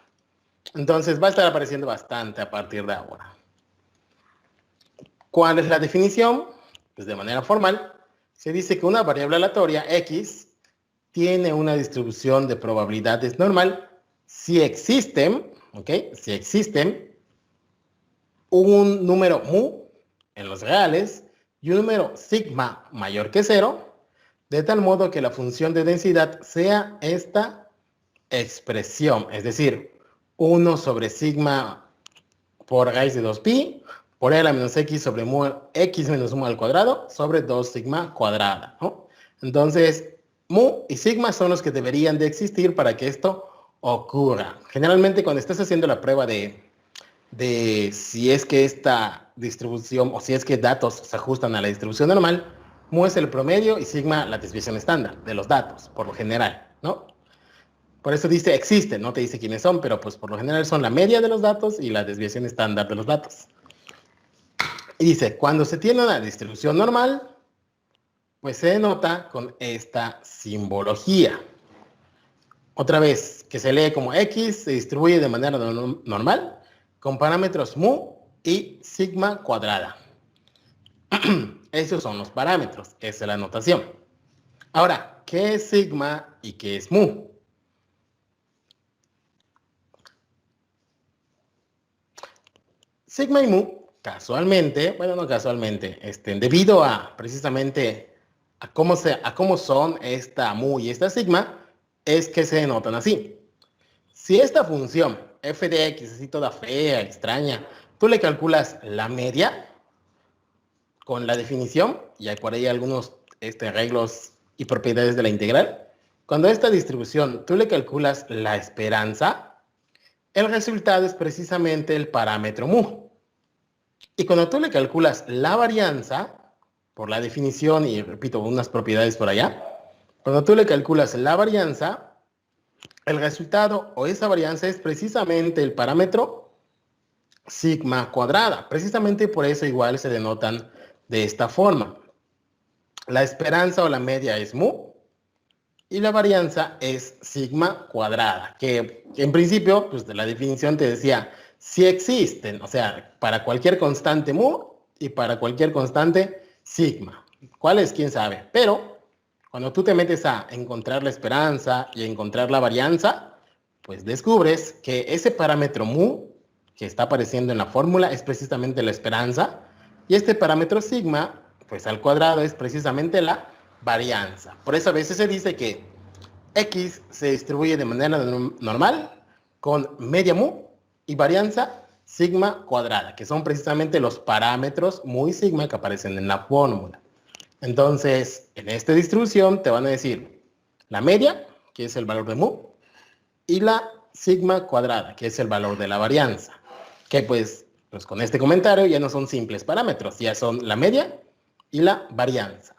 Entonces va a estar apareciendo bastante a partir de ahora. ¿Cuál es la definición? Pues de manera formal, se dice que una variable aleatoria X tiene una distribución de probabilidades normal si existen, ¿ok? Si existen un número mu en los reales y un número sigma mayor que 0, de tal modo que la función de densidad sea esta expresión, es decir, 1 sobre sigma por raíz de 2pi por e a la menos x sobre x menos mu al cuadrado sobre 2 sigma cuadrada, ¿no? Entonces, mu y sigma son los que deberían de existir para que esto ocurra. Generalmente cuando estás haciendo la prueba de si es que esta distribución o si es que datos se ajustan a la distribución normal, mu es el promedio y sigma la desviación estándar de los datos, por lo general, ¿no? Por eso dice existen, no te dice quiénes son, pero pues por lo general son la media de los datos y la desviación estándar de los datos. Y dice, cuando se tiene una distribución normal, pues se denota con esta simbología. otra vez, que se lee como X, se distribuye de manera normal con parámetros mu y sigma cuadrada. Esos son los parámetros, esa es la notación. Ahora, ¿qué es sigma y qué es mu? Sigma y mu, casualmente, bueno, no casualmente, debido a precisamente a cómo son esta mu y esta sigma, es que se denotan así. Si esta función f de x, así toda fea, extraña, tú le calculas la media con la definición, y hay por ahí algunos arreglos y propiedades de la integral. Cuando a esta distribución tú le calculas la esperanza, el resultado es precisamente el parámetro mu. Y cuando tú le calculas la varianza, por la definición, y repito, unas propiedades por allá, cuando tú le calculas la varianza, el resultado o esa varianza es precisamente el parámetro sigma cuadrada. Precisamente por eso igual se denotan de esta forma. La esperanza o la media es mu y la varianza es sigma cuadrada, que en principio, pues de la definición te decía, si existen, o sea, para cualquier constante mu y para cualquier constante sigma. ¿Cuál es? ¿Quién sabe? Pero cuando tú te metes a encontrar la esperanza y a encontrar la varianza, pues descubres que ese parámetro mu que está apareciendo en la fórmula es precisamente la esperanza, y este parámetro sigma, pues al cuadrado, es precisamente la varianza. Por eso a veces se dice que X se distribuye de manera normal con media mu y varianza sigma cuadrada, que son precisamente los parámetros mu y sigma que aparecen en la fórmula. Entonces, en esta distribución te van a decir la media, que es el valor de mu, y la sigma cuadrada, que es el valor de la varianza. Que pues con este comentario ya no son simples parámetros, ya son la media y la varianza.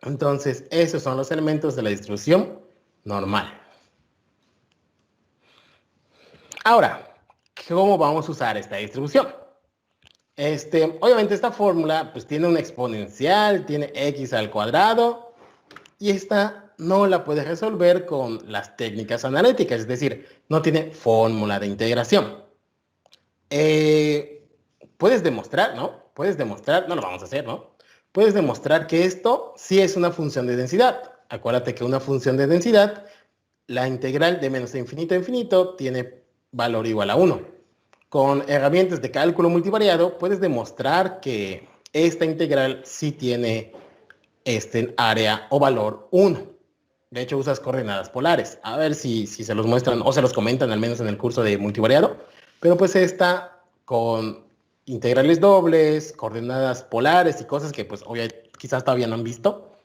Entonces, esos son los elementos de la distribución normal. Ahora, ¿cómo vamos a usar esta distribución? Obviamente esta fórmula pues tiene una exponencial, tiene x al cuadrado, y esta no la puedes resolver con las técnicas analíticas, es decir, no tiene fórmula de integración. Puedes demostrar, ¿no? Puedes demostrar, no lo vamos a hacer, ¿no? Puedes demostrar que esto sí es una función de densidad. Acuérdate que una función de densidad, la integral de menos de infinito a infinito tiene valor igual a 1. Con herramientas de cálculo multivariado puedes demostrar que esta integral sí tiene área o valor 1. De hecho, usas coordenadas polares. A ver si se los muestran o se los comentan al menos en el curso de multivariado. Pero pues esta con integrales dobles, coordenadas polares y cosas que pues obviamente quizás todavía no han visto,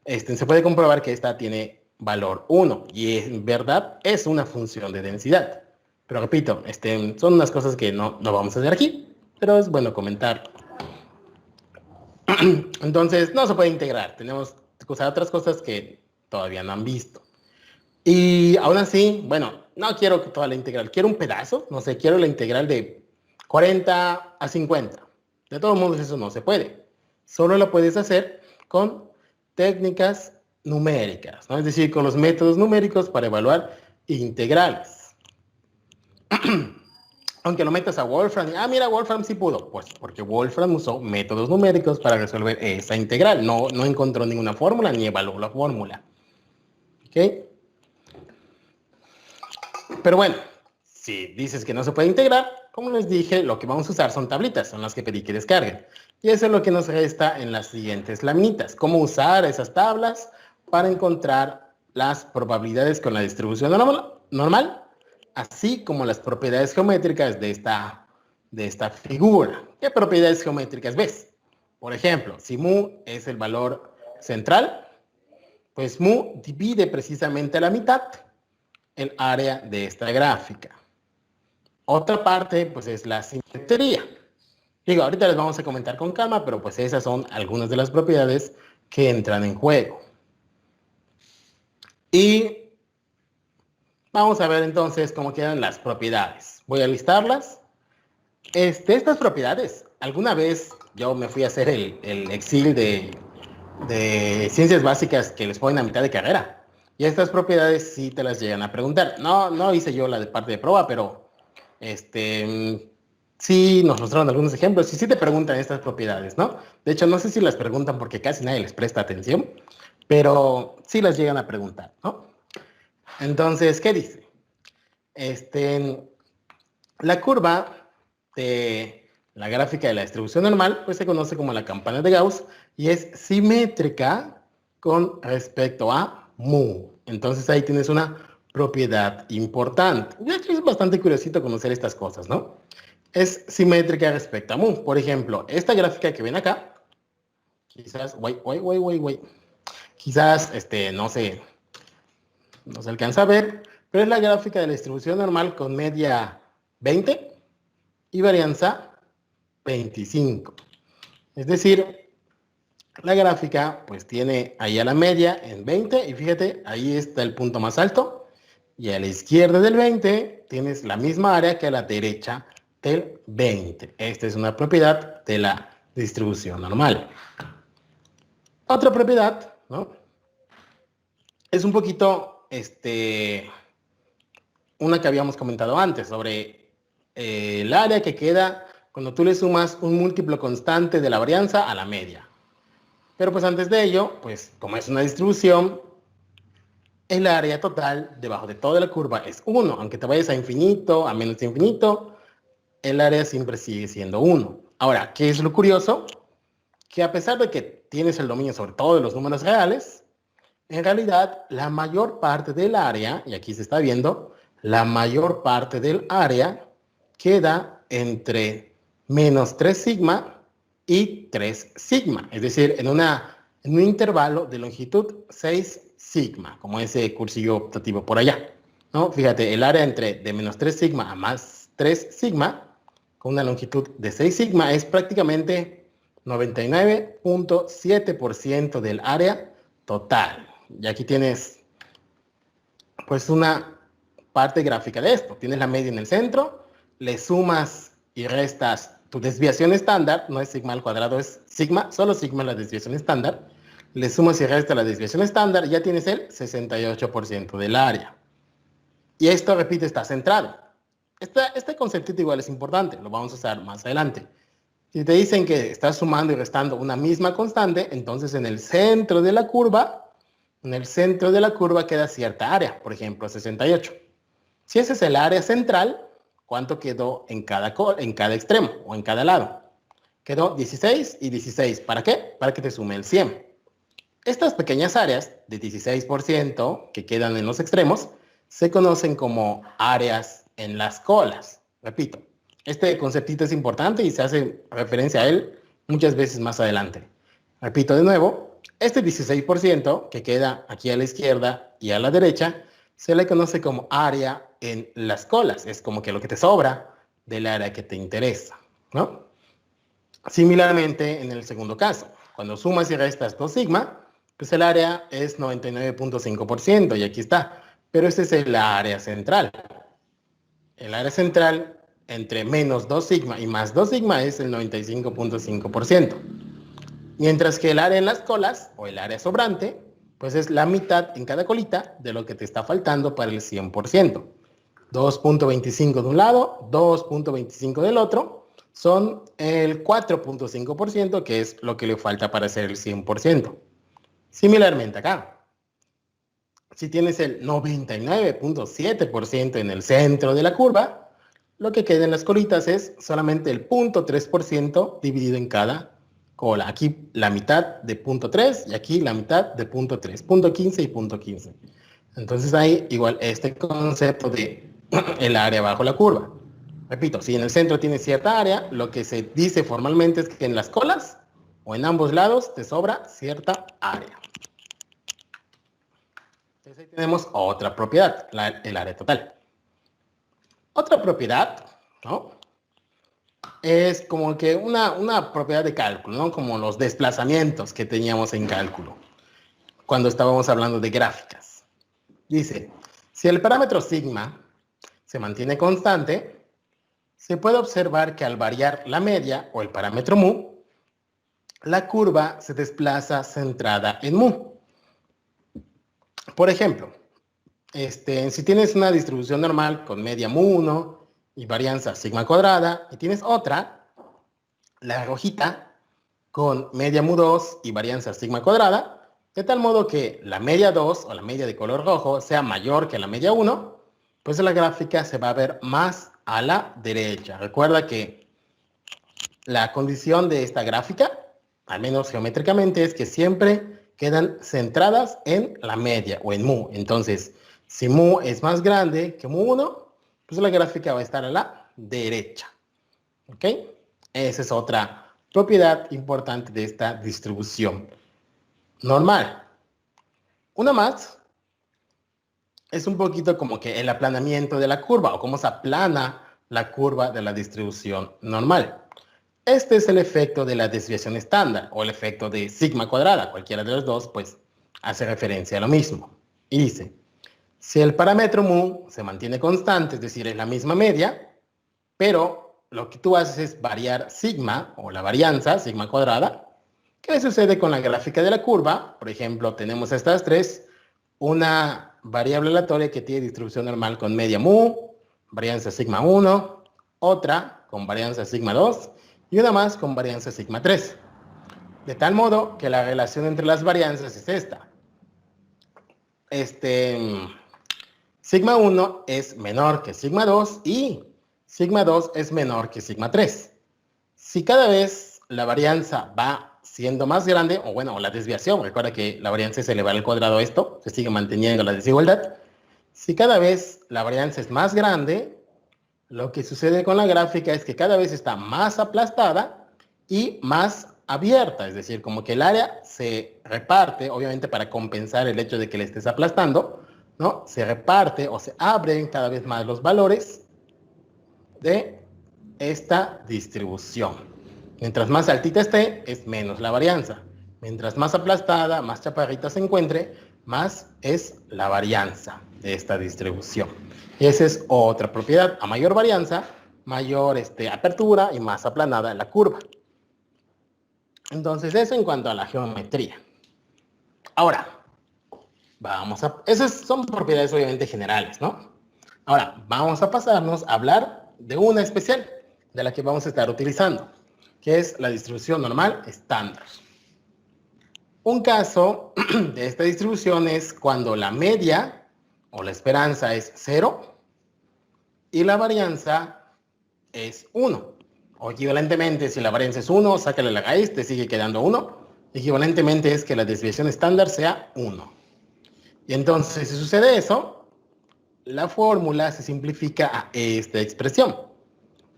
se puede comprobar que esta tiene valor 1 y en verdad es una función de densidad. Pero repito, son unas cosas que no vamos a hacer aquí, pero es bueno comentar. Entonces, no se puede integrar. Tenemos que usar otras cosas que todavía no han visto. Y aún así, bueno, no quiero toda la integral. Quiero un pedazo, no sé, quiero la integral de 40 a 50. De todos modos, eso no se puede. Solo lo puedes hacer con técnicas numéricas, ¿no? Es decir, con los métodos numéricos para evaluar integrales. Aunque lo metas a Wolfram, mira, Wolfram sí pudo, pues porque Wolfram usó métodos numéricos para resolver esa integral, no encontró ninguna fórmula ni evaluó la fórmula. ¿Ok? Pero bueno, si dices que no se puede integrar, como les dije, lo que vamos a usar son tablitas, son las que pedí que descarguen. Y eso es lo que nos resta en las siguientes laminitas. Cómo usar esas tablas para encontrar las probabilidades con la distribución normal, así como las propiedades geométricas de esta figura. ¿Qué propiedades geométricas ves? Por ejemplo, si mu es el valor central, pues mu divide precisamente a la mitad el área de esta gráfica. Otra parte, pues, es la simetría. Digo, ahorita les vamos a comentar con calma, pero pues esas son algunas de las propiedades que entran en juego. Y vamos a ver entonces cómo quedan las propiedades. Voy a listarlas. Estas propiedades, alguna vez yo me fui a hacer el Excel de ciencias básicas que les ponen a mitad de carrera. Y estas propiedades sí te las llegan a preguntar. No hice yo la de parte de prueba, pero sí nos mostraron algunos ejemplos y sí te preguntan estas propiedades, ¿no? De hecho, no sé si las preguntan porque casi nadie les presta atención, pero sí las llegan a preguntar, ¿no? Entonces, ¿qué dice? La curva de la gráfica de la distribución normal, pues se conoce como la campana de Gauss y es simétrica con respecto a mu. Entonces ahí tienes una propiedad importante. De hecho, es bastante curiosito conocer estas cosas, ¿no? Es simétrica respecto a mu. Por ejemplo, esta gráfica que ven acá, quizás, quizás, no se alcanza a ver, pero es la gráfica de la distribución normal con media 20 y varianza 25. Es decir, la gráfica pues tiene ahí a la media en 20 y fíjate, ahí está el punto más alto y a la izquierda del 20 tienes la misma área que a la derecha del 20. Esta es una propiedad de la distribución normal. Otra propiedad, ¿no? Es un poquito una que habíamos comentado antes sobre el área que queda cuando tú le sumas un múltiplo constante de la varianza a la media. Pero pues antes de ello, pues como es una distribución, el área total debajo de toda la curva es 1. Aunque te vayas a infinito, a menos de infinito, el área siempre sigue siendo 1. Ahora, ¿qué es lo curioso? Que a pesar de que tienes el dominio sobre todos los números reales, en realidad la mayor parte del área, y aquí se está viendo, la mayor parte del área queda entre menos 3 sigma y 3 sigma, es decir, en un intervalo de longitud 6 sigma, como ese cursillo optativo por allá, ¿no? Fíjate, el área entre de menos 3 sigma a más 3 sigma, con una longitud de 6 sigma, es prácticamente 99.7% del área total. Y aquí tienes, pues, una parte gráfica de esto. Tienes la media en el centro, le sumas y restas tu desviación estándar, no es sigma al cuadrado, es sigma, solo sigma la desviación estándar. Le sumas y restas la desviación estándar y ya tienes el 68% del área. Y esto, repito, está centrado. Este conceptito igual es importante, lo vamos a usar más adelante. Si te dicen que estás sumando y restando una misma constante, entonces en el centro de la curva queda cierta área, por ejemplo, 68. Si ese es el área central, ¿cuánto quedó en cada extremo o en cada lado? Quedó 16 y 16. ¿Para qué? Para que te sume el 100. Estas pequeñas áreas de 16% que quedan en los extremos se conocen como áreas en las colas. Repito, este conceptito es importante y se hace referencia a él muchas veces más adelante. Repito de nuevo, este 16% que queda aquí a la izquierda y a la derecha se le conoce como área en las colas. Es como que lo que te sobra del área que te interesa, ¿no? Similarmente, en el segundo caso, cuando sumas y restas 2 sigma, pues el área es 99.5% y aquí está. Pero este es el área central. El área central entre menos 2 sigma y más 2 sigma es el 95.5%. Mientras que el área en las colas, o el área sobrante, pues es la mitad en cada colita de lo que te está faltando para el 100%. 2.25 de un lado, 2.25 del otro, son el 4.5%, que es lo que le falta para hacer el 100%. Similarmente acá, si tienes el 99.7% en el centro de la curva, lo que queda en las colitas es solamente el 0.3% dividido en cada cola. Aquí la mitad de 0.3 y aquí la mitad de 0.3, 0.15 y 0.15. Entonces hay igual este concepto de el área bajo la curva. Repito, si en el centro tienes cierta área, lo que se dice formalmente es que en las colas o en ambos lados te sobra cierta área. Entonces ahí tenemos otra propiedad, el área total. Otra propiedad, ¿no? Es como que una propiedad de cálculo, ¿no? Como los desplazamientos que teníamos en cálculo cuando estábamos hablando de gráficas. Dice, si el parámetro sigma se mantiene constante, se puede observar que al variar la media o el parámetro mu, la curva se desplaza centrada en mu. Por ejemplo, si tienes una distribución normal con media mu1 y varianza sigma cuadrada, y tienes otra, la rojita, con media mu2 y varianza sigma cuadrada, de tal modo que la media 2 o la media de color rojo sea mayor que la media 1, pues la gráfica se va a ver más a la derecha. Recuerda que la condición de esta gráfica, al menos geométricamente, es que siempre quedan centradas en la media o en mu. Entonces, si mu es más grande que mu1, pues la gráfica va a estar a la derecha. ¿Ok? Esa es otra propiedad importante de esta distribución normal. Una más es un poquito como que el aplanamiento de la curva o cómo se aplana la curva de la distribución normal. Este es el efecto de la desviación estándar o el efecto de sigma cuadrada. Cualquiera de los dos, pues, hace referencia a lo mismo. Y dice, si el parámetro mu se mantiene constante, es decir, es la misma media, pero lo que tú haces es variar sigma o la varianza, sigma cuadrada. ¿Qué sucede con la gráfica de la curva? Por ejemplo, tenemos estas tres, una variable aleatoria que tiene distribución normal con media mu, varianza sigma 1, otra con varianza sigma 2 y una más con varianza sigma 3. De tal modo que la relación entre las varianzas es esta. Sigma 1 es menor que sigma 2 y sigma 2 es menor que sigma 3. Si cada vez la varianza va siendo más grande, o bueno, la desviación, recuerda que la varianza es elevar al cuadrado esto, se sigue manteniendo la desigualdad. Si cada vez la varianza es más grande, lo que sucede con la gráfica es que cada vez está más aplastada y más abierta, es decir, como que el área se reparte, obviamente para compensar el hecho de que le estés aplastando, ¿no? Se reparte o se abren cada vez más los valores de esta distribución. Mientras más altita esté, es menos la varianza. Mientras más aplastada, más chaparrita se encuentre, más es la varianza de esta distribución. Y esa es otra propiedad. A mayor varianza, mayor apertura y más aplanada en la curva. Entonces, eso en cuanto a la geometría. Ahora, esas son propiedades obviamente generales, ¿no? Ahora, vamos a pasarnos a hablar de una especial, de la que vamos a estar utilizando, que es la distribución normal estándar. Un caso de esta distribución es cuando la media o la esperanza es 0 y la varianza es 1. O equivalentemente, si la varianza es 1, sácale la raíz, te sigue quedando 1. Equivalentemente es que la desviación estándar sea 1. Y entonces, si sucede eso, la fórmula se simplifica a esta expresión.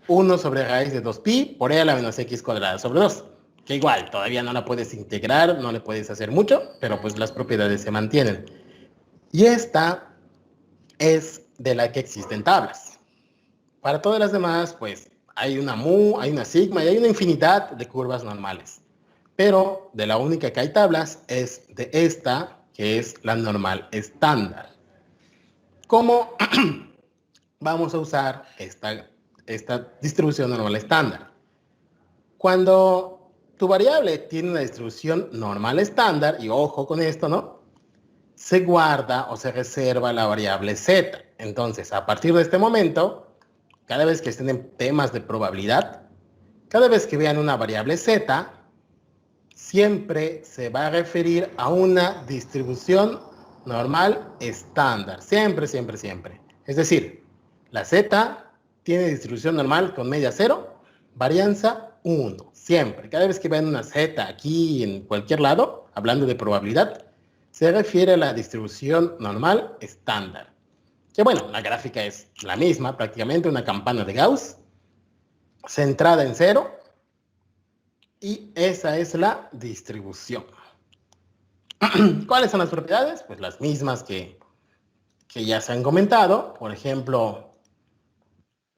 1 sobre raíz de 2pi por e a la menos x cuadrada sobre 2. Que igual, todavía no la puedes integrar, no le puedes hacer mucho, pero pues las propiedades se mantienen. Y esta es de la que existen tablas. Para todas las demás, pues hay una mu, hay una sigma y hay una infinidad de curvas normales. Pero de la única que hay tablas es de esta, que es la normal estándar. ¿Cómo vamos a usar esta distribución normal estándar? Cuando tu variable tiene una distribución normal estándar, y ojo con esto, ¿no? Se guarda o se reserva la variable z. Entonces, a partir de este momento, cada vez que estén en temas de probabilidad, cada vez que vean una variable z, siempre se va a referir a una distribución normal estándar. Siempre, siempre, siempre. Es decir, la z tiene distribución normal con media 0, varianza 1. Siempre. Cada vez que vean una z aquí en cualquier lado, hablando de probabilidad, se refiere a la distribución normal estándar. Que bueno, la gráfica es la misma, prácticamente una campana de Gauss, centrada en 0, y esa es la distribución. ¿Cuáles son las propiedades? Pues las mismas que ya se han comentado. Por ejemplo,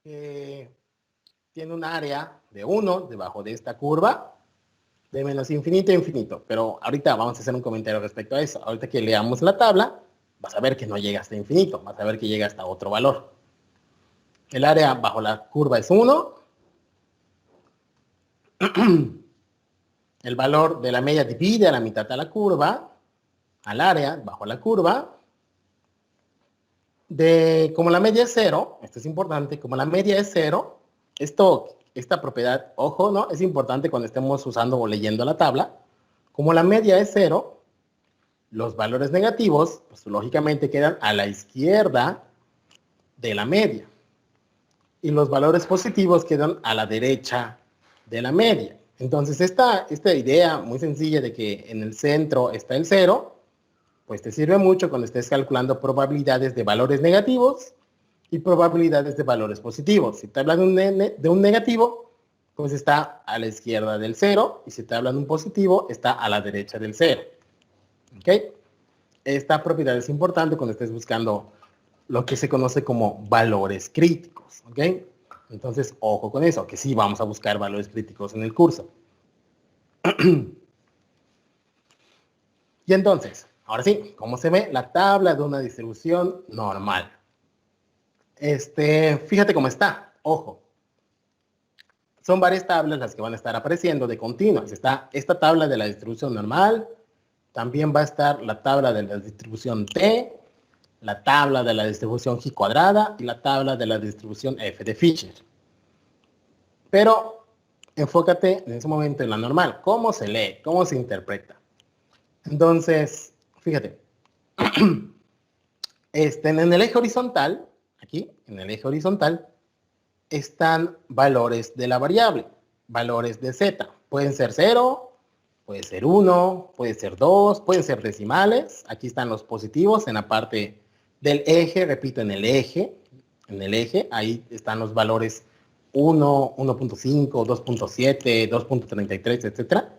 tiene un área de 1 debajo de esta curva, de menos infinito a infinito. Pero ahorita vamos a hacer un comentario respecto a eso. Ahorita que leamos la tabla, vas a ver que no llega hasta infinito, vas a ver que llega hasta otro valor. El área bajo la curva es 1. El valor de la media divide a la mitad a la curva, al área bajo la curva, como la media es 0, esto es importante, como la media es 0, esta propiedad, ojo, ¿no? Es importante cuando estemos usando o leyendo la tabla. Como la media es 0, los valores negativos, pues lógicamente quedan a la izquierda de la media. Y los valores positivos quedan a la derecha de la media. Entonces, esta idea muy sencilla de que en el centro está el 0, pues te sirve mucho cuando estés calculando probabilidades de valores negativos y probabilidades de valores positivos. Si te hablan de un negativo, pues está a la izquierda del 0, y si te hablan de un positivo, está a la derecha del 0. ¿Ok? Esta propiedad es importante cuando estés buscando lo que se conoce como valores críticos. ¿Ok? Entonces, ojo con eso, que sí vamos a buscar valores críticos en el curso. Y entonces, ahora sí, ¿cómo se ve la tabla de una distribución normal? Fíjate cómo está, ojo. Son varias tablas las que van a estar apareciendo de continuas. Está esta tabla de la distribución normal, también va a estar la tabla de la distribución T, la tabla de la distribución G cuadrada y la tabla de la distribución F de Fisher. Pero enfócate en ese momento en la normal. ¿Cómo se lee? ¿Cómo se interpreta? Entonces, fíjate. En el eje horizontal, aquí, en el eje horizontal, están valores de la variable, valores de z. Pueden ser 0, puede ser 1, puede ser 2, pueden ser decimales. Aquí están los positivos en la parte del eje, repito, en el eje, ahí están los valores 1, 1.5, 2.7, 2.33, etcétera.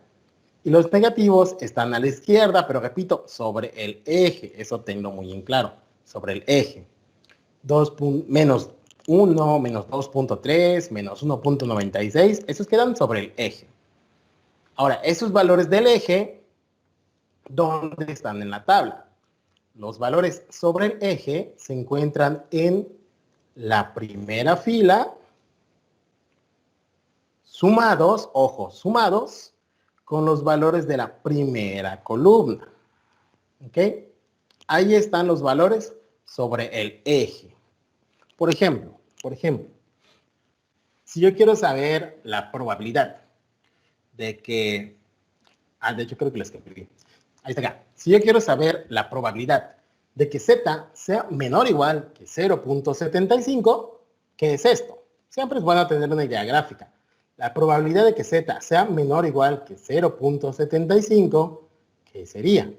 Y los negativos están a la izquierda, pero repito, sobre el eje. Eso tengo muy en claro, sobre el eje. Menos 1, menos 2.3, menos 1.96, esos quedan sobre el eje. Ahora, esos valores del eje, ¿dónde están en la tabla? Los valores sobre el eje se encuentran en la primera fila, sumados, ojo, sumados con los valores de la primera columna. ¿Ok? Ahí están los valores sobre el eje. Por ejemplo, si yo quiero saber la probabilidad de que... de hecho creo que lo escribí. Ahí está acá. Si yo quiero saber la probabilidad de que z sea menor o igual que 0.75, ¿qué es esto? Siempre es bueno tener una idea gráfica. La probabilidad de que z sea menor o igual que 0.75, ¿qué sería?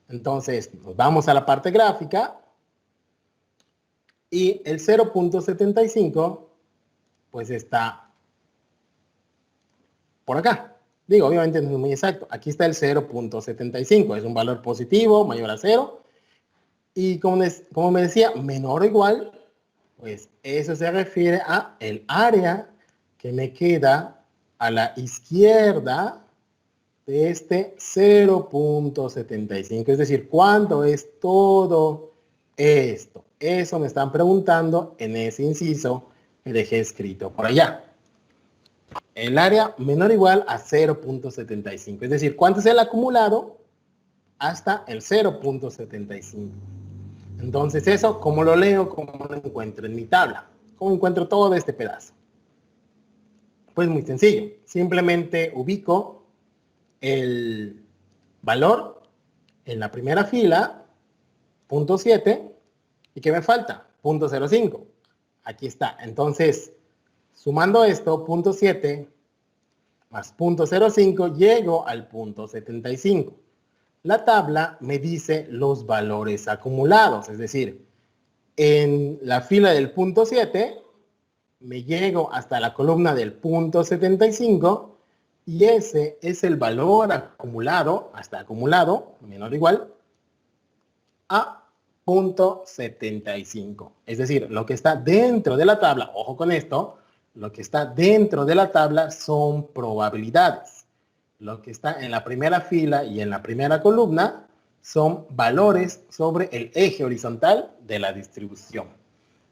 Entonces, nos vamos a la parte gráfica y el 0.75 pues está por acá. Digo, obviamente no es muy exacto. Aquí está el 0.75, es un valor positivo, mayor a 0. Y como me decía, menor o igual, pues eso se refiere a el área que me queda a la izquierda de este 0.75. Es decir, ¿cuánto es todo esto? Eso me están preguntando en ese inciso que dejé escrito por allá. El área menor o igual a 0.75. Es decir, ¿cuánto es el acumulado hasta el 0.75? Entonces eso, ¿cómo lo leo? ¿Cómo lo encuentro en mi tabla? ¿Cómo encuentro todo este pedazo? Pues muy sencillo. Simplemente ubico el valor en la primera fila, 0.7, ¿y qué me falta? 0.05. Aquí está. Entonces, sumando esto, 0.7 más 0.05, llego al 0.75. La tabla me dice los valores acumulados, es decir, en la fila del 0.7 me llego hasta la columna del 0.75 y ese es el valor acumulado, hasta acumulado, menor o igual, a 0.75. Es decir, lo que está dentro de la tabla, ojo con esto, lo que está dentro de la tabla son probabilidades. Lo que está en la primera fila y en la primera columna son valores sobre el eje horizontal de la distribución.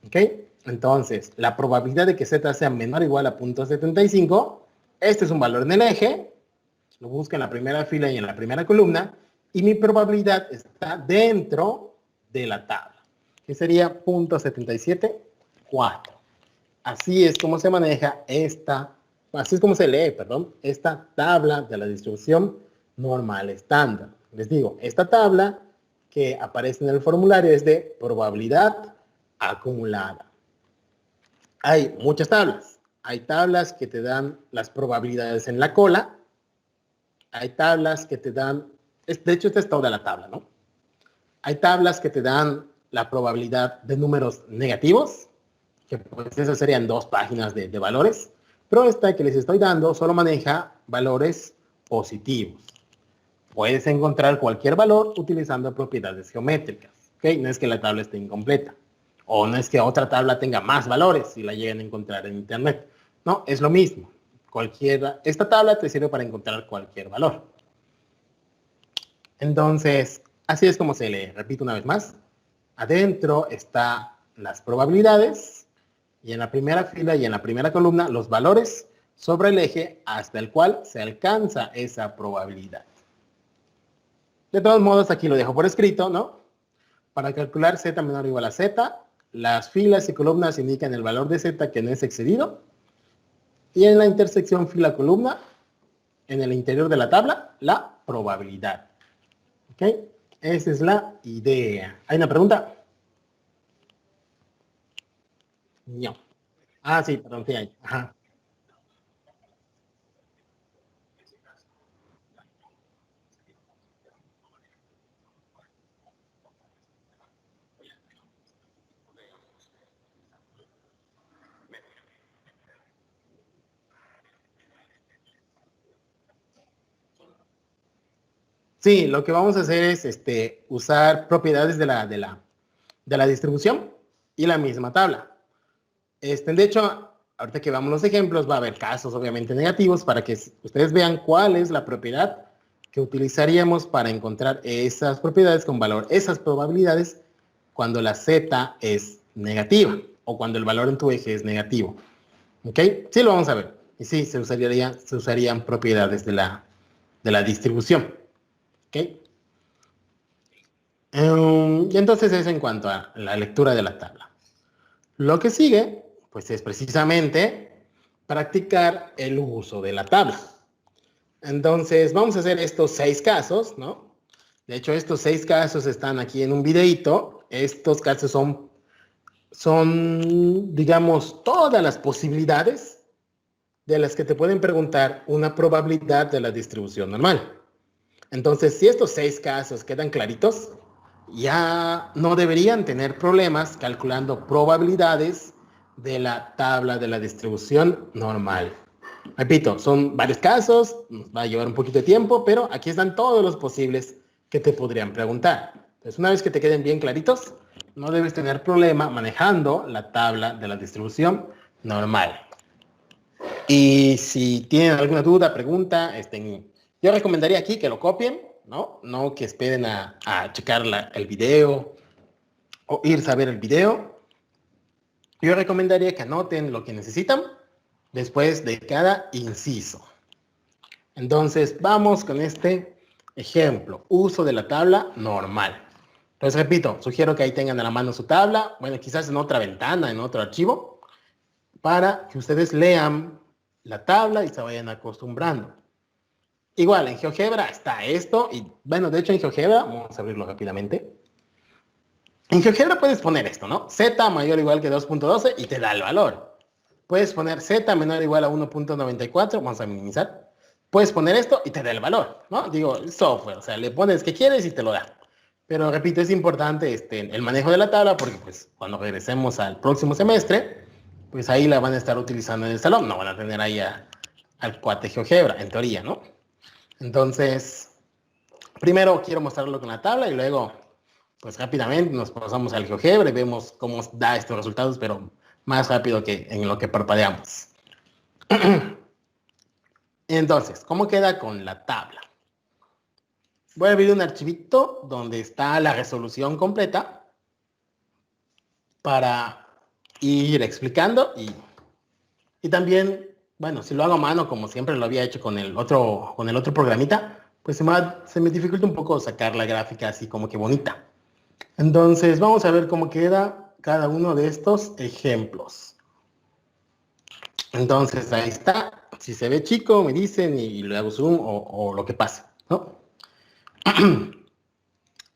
¿Ok? Entonces, la probabilidad de que z sea menor o igual a 0.75, este es un valor en el eje, lo busco en la primera fila y en la primera columna, y mi probabilidad está dentro de la tabla. que sería 0.774. Así es como se maneja así es como se lee, perdón, esta tabla de la distribución normal estándar. Les digo, esta tabla que aparece en el formulario es de probabilidad acumulada. Hay muchas tablas. Hay tablas que te dan las probabilidades en la cola. Hay tablas que te dan, de hecho esta es toda la tabla, ¿no? Hay tablas que te dan la probabilidad de números negativos, que pues esas serían 2 páginas de valores, pero esta que les estoy dando solo maneja valores positivos. Puedes encontrar cualquier valor utilizando propiedades geométricas, ¿ok? No es que la tabla esté incompleta, o no es que otra tabla tenga más valores si la llegan a encontrar en internet. No, es lo mismo. Esta tabla te sirve para encontrar cualquier valor. Entonces, así es como se lee. Repito una vez más. Adentro están las probabilidades y en la primera fila y en la primera columna los valores sobre el eje hasta el cual se alcanza esa probabilidad. De todos modos, aquí lo dejo por escrito, ¿no? Para calcular z menor o igual a z, las filas y columnas indican el valor de z que no es excedido. Y en la intersección fila-columna, en el interior de la tabla, la probabilidad. ¿Ok? Esa es la idea. ¿Hay una pregunta? No. Ah, sí, perdón, sí hay. Ajá. Sí, lo que vamos a hacer es usar propiedades de la distribución y la misma tabla. De hecho, ahorita que vamos los ejemplos, va a haber casos obviamente negativos para que ustedes vean cuál es la propiedad que utilizaríamos para encontrar esas propiedades con valor, esas probabilidades cuando la z es negativa o cuando el valor en tu eje es negativo. ¿Ok? Sí, lo vamos a ver. Y sí, se usarían propiedades de la distribución. ¿Ok? Y entonces eso en cuanto a la lectura de la tabla. Lo que sigue, pues es precisamente practicar el uso de la tabla. Entonces, vamos a hacer estos 6 casos, ¿no? De hecho, estos 6 casos están aquí en un videito. Estos casos son, digamos, todas las posibilidades de las que te pueden preguntar una probabilidad de la distribución normal. Entonces, si estos 6 casos quedan claritos, ya no deberían tener problemas calculando probabilidades de la tabla de la distribución normal. Repito, son varios casos, nos va a llevar un poquito de tiempo, pero aquí están todos los posibles que te podrían preguntar. Entonces, una vez que te queden bien claritos, no debes tener problema manejando la tabla de la distribución normal. Y si tienen alguna duda, pregunta, yo recomendaría aquí que lo copien, ¿no? No que esperen a checar el video o irse a ver el video. Yo recomendaría que anoten lo que necesitan después de cada inciso. Entonces, vamos con este ejemplo. Uso de la tabla normal. Entonces, repito, sugiero que ahí tengan a la mano su tabla, bueno, quizás en otra ventana, en otro archivo, para que ustedes lean la tabla y se vayan acostumbrando. Igual, en GeoGebra está esto, y bueno, de hecho en GeoGebra, vamos a abrirlo rápidamente. En GeoGebra puedes poner esto, ¿no? Z mayor o igual que 2.12 y te da el valor. Puedes poner Z menor o igual a 1.94, vamos a minimizar. Puedes poner esto y te da el valor, ¿no? Digo, software, o sea, le pones que quieres y te lo da. Pero repito, es importante el manejo de la tabla porque pues cuando regresemos al próximo semestre, pues ahí la van a estar utilizando en el salón, no van a tener ahí al cuate GeoGebra, en teoría, ¿no? Entonces, primero quiero mostrarlo con la tabla y luego, pues rápidamente nos pasamos al GeoGebra y vemos cómo da estos resultados, pero más rápido que en lo que parpadeamos. Entonces, ¿cómo queda con la tabla? Voy a abrir un archivito donde está la resolución completa para ir explicando y también, bueno, si lo hago a mano, como siempre lo había hecho con el otro programita, pues se me dificulta un poco sacar la gráfica así como que bonita. Entonces, vamos a ver cómo queda cada uno de estos ejemplos. Entonces, ahí está. Si se ve chico, me dicen y le hago zoom o lo que pase, ¿no?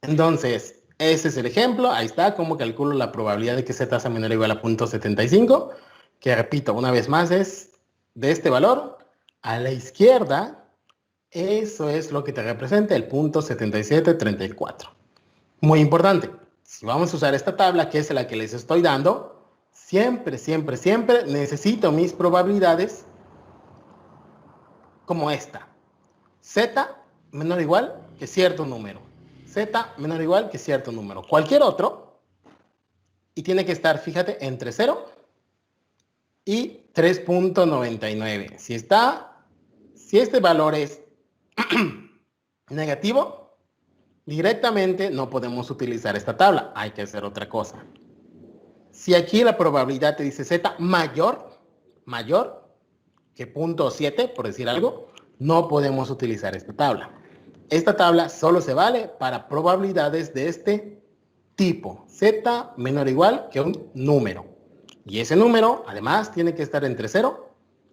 Entonces, ese es el ejemplo. Ahí está, cómo calculo la probabilidad de que z sea menor o igual a 0.75, que repito, una vez más es de este valor a la izquierda. Eso es lo que te representa el punto 7734. Muy importante, si vamos a usar esta tabla, que es la que les estoy dando, siempre, siempre, siempre necesito mis probabilidades como esta. Z menor o igual que cierto número. Z menor o igual que cierto número. Cualquier otro, y tiene que estar, fíjate, entre 0 y 3.99. Si este valor es negativo, directamente no podemos utilizar esta tabla. Hay que hacer otra cosa. Si aquí la probabilidad te dice Z mayor que 0.7, por decir algo, no podemos utilizar esta tabla. Esta tabla solo se vale para probabilidades de este tipo. Z menor o igual que un número. Y ese número, además, tiene que estar entre 0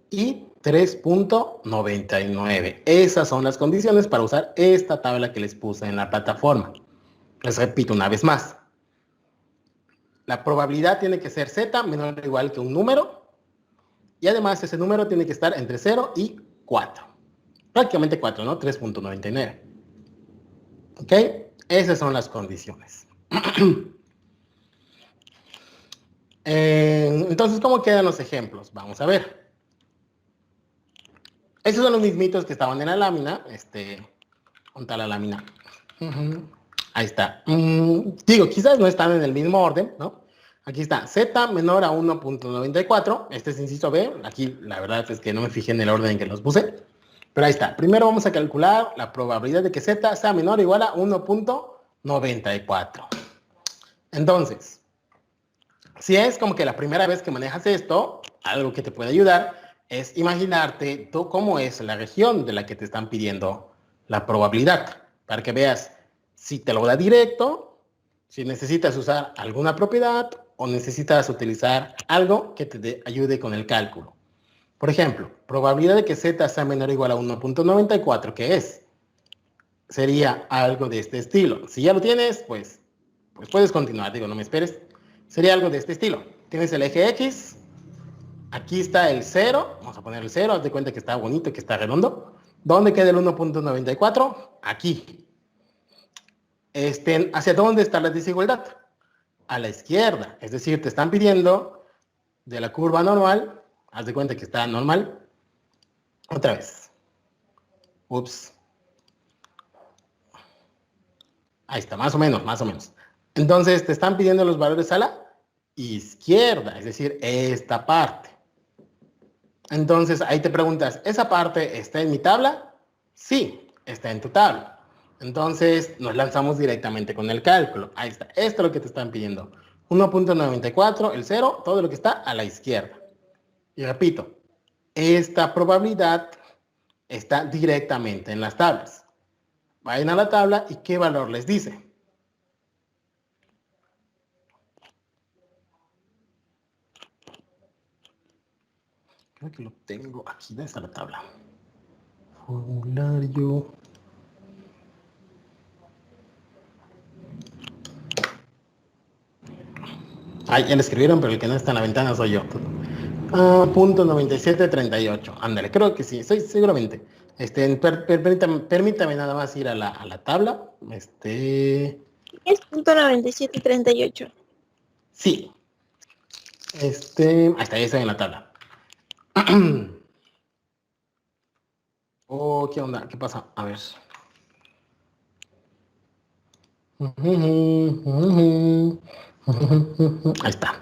y 3.99. Esas son las condiciones para usar esta tabla que les puse en la plataforma. Les repito una vez más. La probabilidad tiene que ser Z menor o igual que un número. Y además ese número tiene que estar entre 0 y 4. Prácticamente 4, ¿no? 3.99. ¿Ok? Esas son las condiciones. Entonces, ¿cómo quedan los ejemplos? Vamos a ver. Esos son los mismitos que estaban en la lámina. ¿Dónde está la lámina? Ahí está. Digo, quizás no están en el mismo orden, ¿no? Aquí está, Z menor a 1.94. Este es inciso B. Aquí la verdad es que no me fijé en el orden en que los puse. Pero ahí está. Primero vamos a calcular la probabilidad de que Z sea menor o igual a 1.94. Entonces, si es como que la primera vez que manejas esto, algo que te puede ayudar es imaginarte tú cómo es la región de la que te están pidiendo la probabilidad, para que veas si te lo da directo, si necesitas usar alguna propiedad o necesitas utilizar algo que te ayude con el cálculo. Por ejemplo, probabilidad de que Z sea menor o igual a 1.94, ¿qué es? Sería algo de este estilo. Si ya lo tienes, pues puedes continuar. Digo, no me esperes. Sería algo de este estilo. Tienes el eje X. Aquí está el 0. Vamos a poner el 0. Haz de cuenta que está bonito, que está redondo. ¿Dónde queda el 1.94? Aquí. ¿Hacia dónde está la desigualdad? A la izquierda. Es decir, te están pidiendo de la curva normal. Haz de cuenta que está normal. Otra vez. Ups. Ahí está, más o menos, más o menos. Entonces, te están pidiendo los valores a la izquierda, es decir, esta parte. Entonces, ahí te preguntas, ¿esa parte está en mi tabla? Sí, está en tu tabla. Entonces, nos lanzamos directamente con el cálculo. Ahí está, esto es lo que te están pidiendo. 1.94, el 0, todo lo que está a la izquierda. Y repito, esta probabilidad está directamente en las tablas. Vayan a la tabla y ¿qué valor les dice? Creo que lo tengo aquí, ¿dónde está la tabla? Formulario. Ah, ya le escribieron, pero el que no está en la ventana soy yo. Punto 9738. Ándale, creo que sí, seguramente. Permítame nada más ir a la tabla. 10.9738. Sí. Ahí está, ya está en la tabla. Oh, ¿qué onda? ¿Qué pasa? A ver. Ahí está.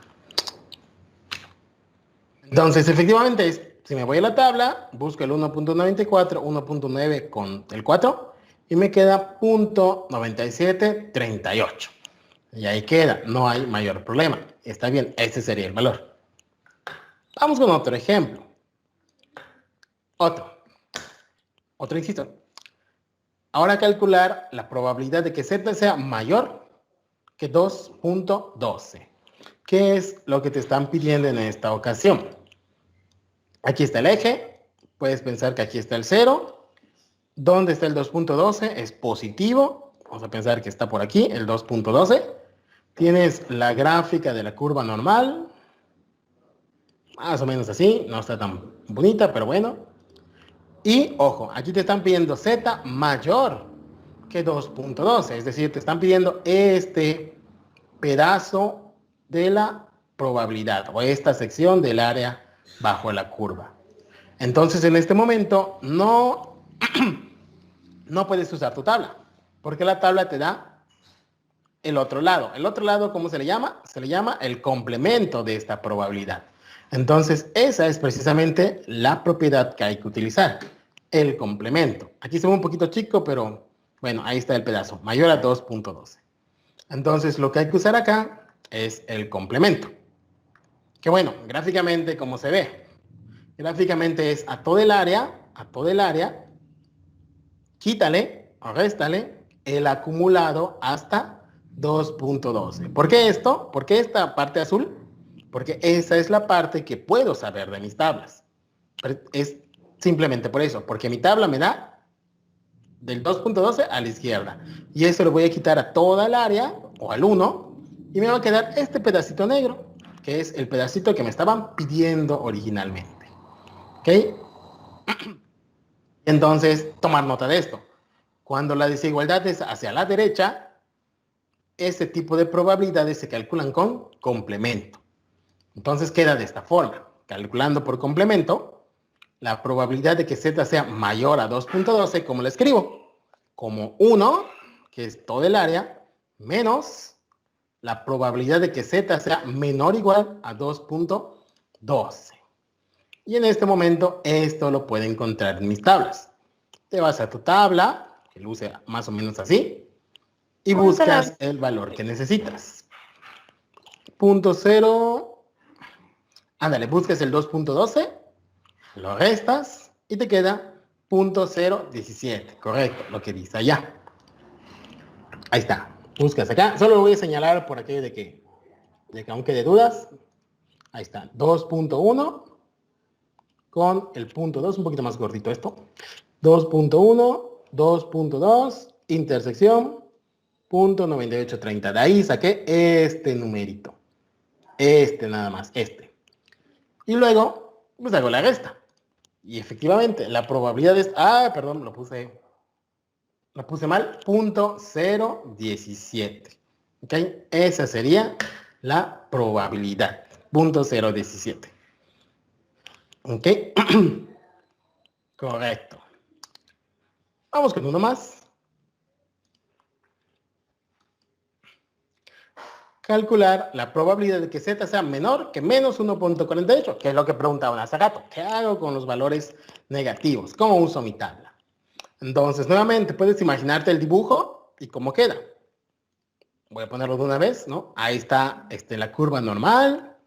Entonces, efectivamente, si me voy a la tabla, busco el 1.94, 1.9 con el 4 y me queda .9738. Y ahí queda, no hay mayor problema. Está bien, ese sería el valor. Vamos con otro ejemplo. Otro insisto. Ahora calcular la probabilidad de que Z sea mayor que 2.12. ¿Qué es lo que te están pidiendo en esta ocasión? Aquí está el eje. Puedes pensar que aquí está el 0. ¿Dónde está el 2.12? Es positivo. Vamos a pensar que está por aquí, el 2.12. Tienes la gráfica de la curva normal. Más o menos así. No está tan bonita, pero bueno. Y, ojo, aquí te están pidiendo z mayor que 2.12. Es decir, te están pidiendo este pedazo de la probabilidad o esta sección del área bajo la curva. Entonces, en este momento, no puedes usar tu tabla, porque la tabla te da el otro lado. El otro lado, ¿cómo se le llama? Se le llama el complemento de esta probabilidad. Entonces, esa es precisamente la propiedad que hay que utilizar, el complemento. Aquí se ve un poquito chico, pero bueno, ahí está el pedazo, mayor a 2.12. Entonces, lo que hay que usar acá es el complemento. Que bueno, gráficamente, ¿cómo se ve? Gráficamente es a todo el área, quítale o réstale el acumulado hasta 2.12. ¿Por qué esto? ¿Por qué esta parte azul? Porque esa es la parte que puedo saber de mis tablas. Es simplemente por eso, porque mi tabla me da del 2.12 a la izquierda. Y eso lo voy a quitar a toda el área, o al 1, y me va a quedar este pedacito negro, que es el pedacito que me estaban pidiendo originalmente. ¿Ok? Entonces, tomar nota de esto. Cuando la desigualdad es hacia la derecha, este tipo de probabilidades se calculan con complemento. Entonces queda de esta forma. Calculando por complemento, la probabilidad de que z sea mayor a 2.12, ¿cómo la escribo? Como 1, que es todo el área, menos la probabilidad de que z sea menor o igual a 2.12. Y en este momento, esto lo puede encontrar en mis tablas. Te vas a tu tabla, que luce más o menos así, y buscas el valor que necesitas. Punto 0. Ándale, buscas el 2.12, lo restas y te queda 0.017. Correcto, lo que dice allá. Ahí está. Buscas acá. Solo lo voy a señalar por aquello de que aún quede dudas. Ahí está. 2.1 con el punto 2, un poquito más gordito esto. 2.1, 2.2, intersección, punto 9830. De ahí saqué este numerito. Este nada más, este. Y luego, pues hago la resta. Y efectivamente, la probabilidad es... perdón, lo puse mal. 0.017. ¿Ok? Esa sería la probabilidad. 0.017. ¿Ok? Correcto. Vamos con uno más. Calcular la probabilidad de que z sea menor que menos 1.48, que es lo que preguntaban hace rato. ¿Qué hago con los valores negativos? ¿Cómo uso mi tabla? Entonces, nuevamente, puedes imaginarte el dibujo y cómo queda. Voy a ponerlo de una vez, ¿no? Ahí está la curva normal.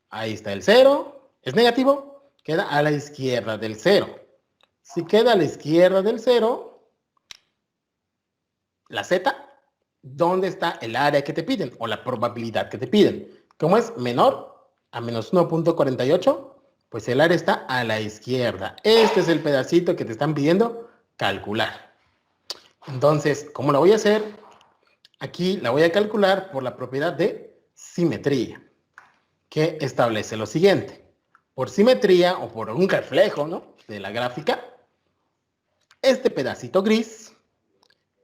Ahí está el 0. ¿Es negativo? Queda a la izquierda del 0. Si queda a la izquierda del 0, la z, ¿dónde está el área que te piden? O la probabilidad que te piden. Como es menor a menos 1.48, pues el área está a la izquierda. Este es el pedacito que te están pidiendo calcular. Entonces, ¿cómo lo voy a hacer? Aquí la voy a calcular por la propiedad de simetría, que establece lo siguiente. Por simetría o por un reflejo, ¿no?, de la gráfica, este pedacito gris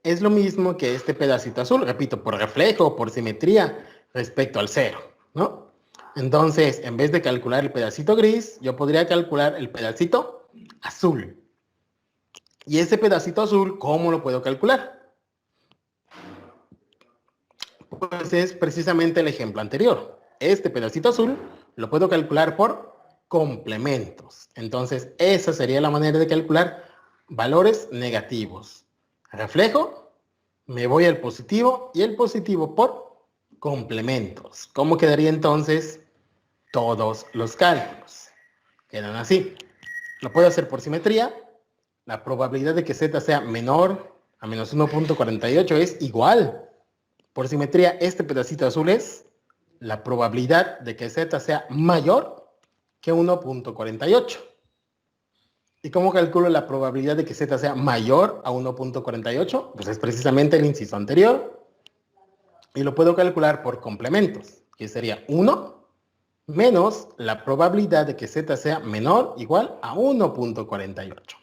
es lo mismo que este pedacito azul, repito, por reflejo o por simetría respecto al 0, ¿no? Entonces, en vez de calcular el pedacito gris, yo podría calcular el pedacito azul. Y ese pedacito azul, ¿cómo lo puedo calcular? Pues es precisamente el ejemplo anterior. Este pedacito azul lo puedo calcular por complementos. Entonces, esa sería la manera de calcular valores negativos. Reflejo, me voy al positivo y el positivo por complementos. ¿Cómo quedaría entonces todos los cálculos? Quedan así. Lo puedo hacer por simetría. La probabilidad de que z sea menor a menos 1.48 es igual Por simetría, este pedacito azul es la probabilidad de que z sea mayor que 1.48. ¿Y cómo calculo la probabilidad de que z sea mayor a 1.48? Pues es precisamente el inciso anterior. Y lo puedo calcular por complementos, que sería 1 menos la probabilidad de que z sea menor o igual a 1.48.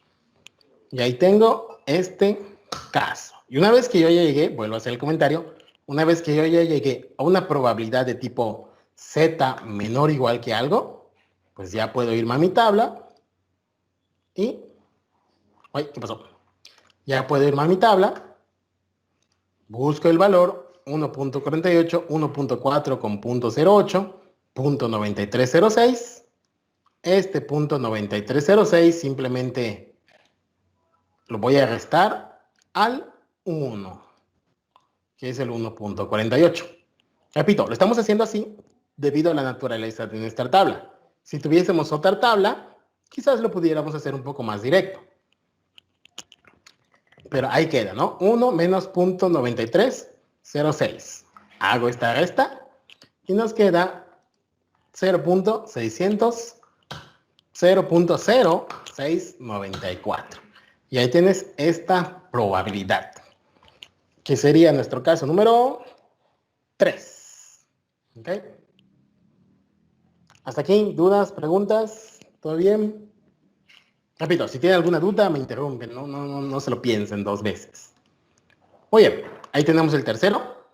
Y ahí tengo este caso. Y una vez que yo ya llegué, vuelvo a hacer el comentario, una vez que yo ya llegué a una probabilidad de tipo z menor o igual que algo, pues ya puedo irme a mi tabla y... Ay, ¿qué pasó? Ya puedo irme a mi tabla, busco el valor 1.48, 1.4 con .08, .9306. Este .9306 simplemente lo voy a restar al 1, que es el 1.48. Repito, lo estamos haciendo así debido a la naturaleza de nuestra tabla. Si tuviésemos otra tabla, quizás lo pudiéramos hacer un poco más directo. Pero ahí queda, ¿no? 1 menos .9306. Hago esta resta y nos queda 0.694. Y ahí tienes esta probabilidad, que sería nuestro caso número 3. ¿Ok? ¿Hasta aquí? ¿Dudas? ¿Preguntas? ¿Todo bien? Repito, si tienen alguna duda, me interrumpen. No se lo piensen 2 veces. Muy bien, ahí tenemos el tercero.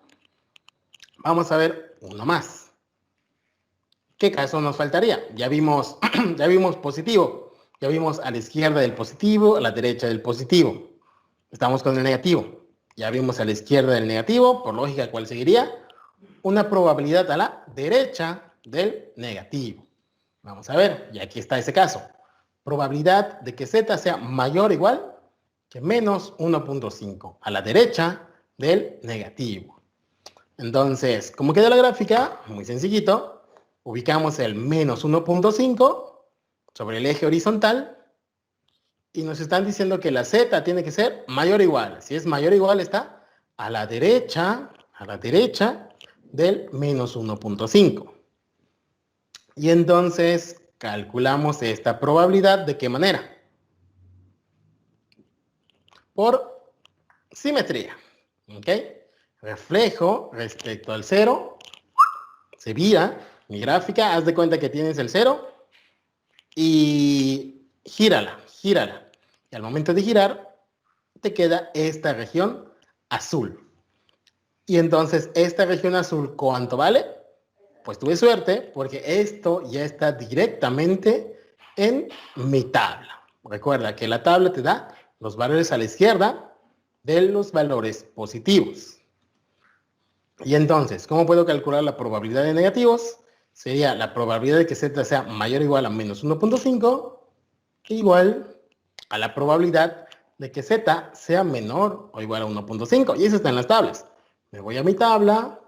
Vamos a ver uno más. ¿Qué caso nos faltaría? Ya vimos positivo. Ya vimos a la izquierda del positivo, a la derecha del positivo. Estamos con el negativo. Ya vimos a la izquierda del negativo. Por lógica, ¿cuál seguiría? Una probabilidad a la derecha del negativo. Vamos a ver, y aquí está ese caso. Probabilidad de que z sea mayor o igual que menos 1.5 a la derecha del negativo. Entonces, ¿cómo queda la gráfica? Muy sencillito. Ubicamos el menos 1.5 sobre el eje horizontal y nos están diciendo que la z tiene que ser mayor o igual. Si es mayor o igual, está a la derecha del menos 1.5. Y entonces calculamos esta probabilidad, ¿de qué manera? Por simetría. ¿Ok? Reflejo respecto al 0. Se vira mi gráfica. Haz de cuenta que tienes el 0 y gírala. Y al momento de girar, te queda esta región azul. Y entonces, esta región azul, ¿cuánto vale? Pues tuve suerte porque esto ya está directamente en mi tabla. Recuerda que la tabla te da los valores a la izquierda de los valores positivos. Y entonces, ¿cómo puedo calcular la probabilidad de negativos? Sería la probabilidad de que z sea mayor o igual a menos 1.5 igual a la probabilidad de que z sea menor o igual a 1.5. Y eso está en las tablas. Me voy a mi tabla,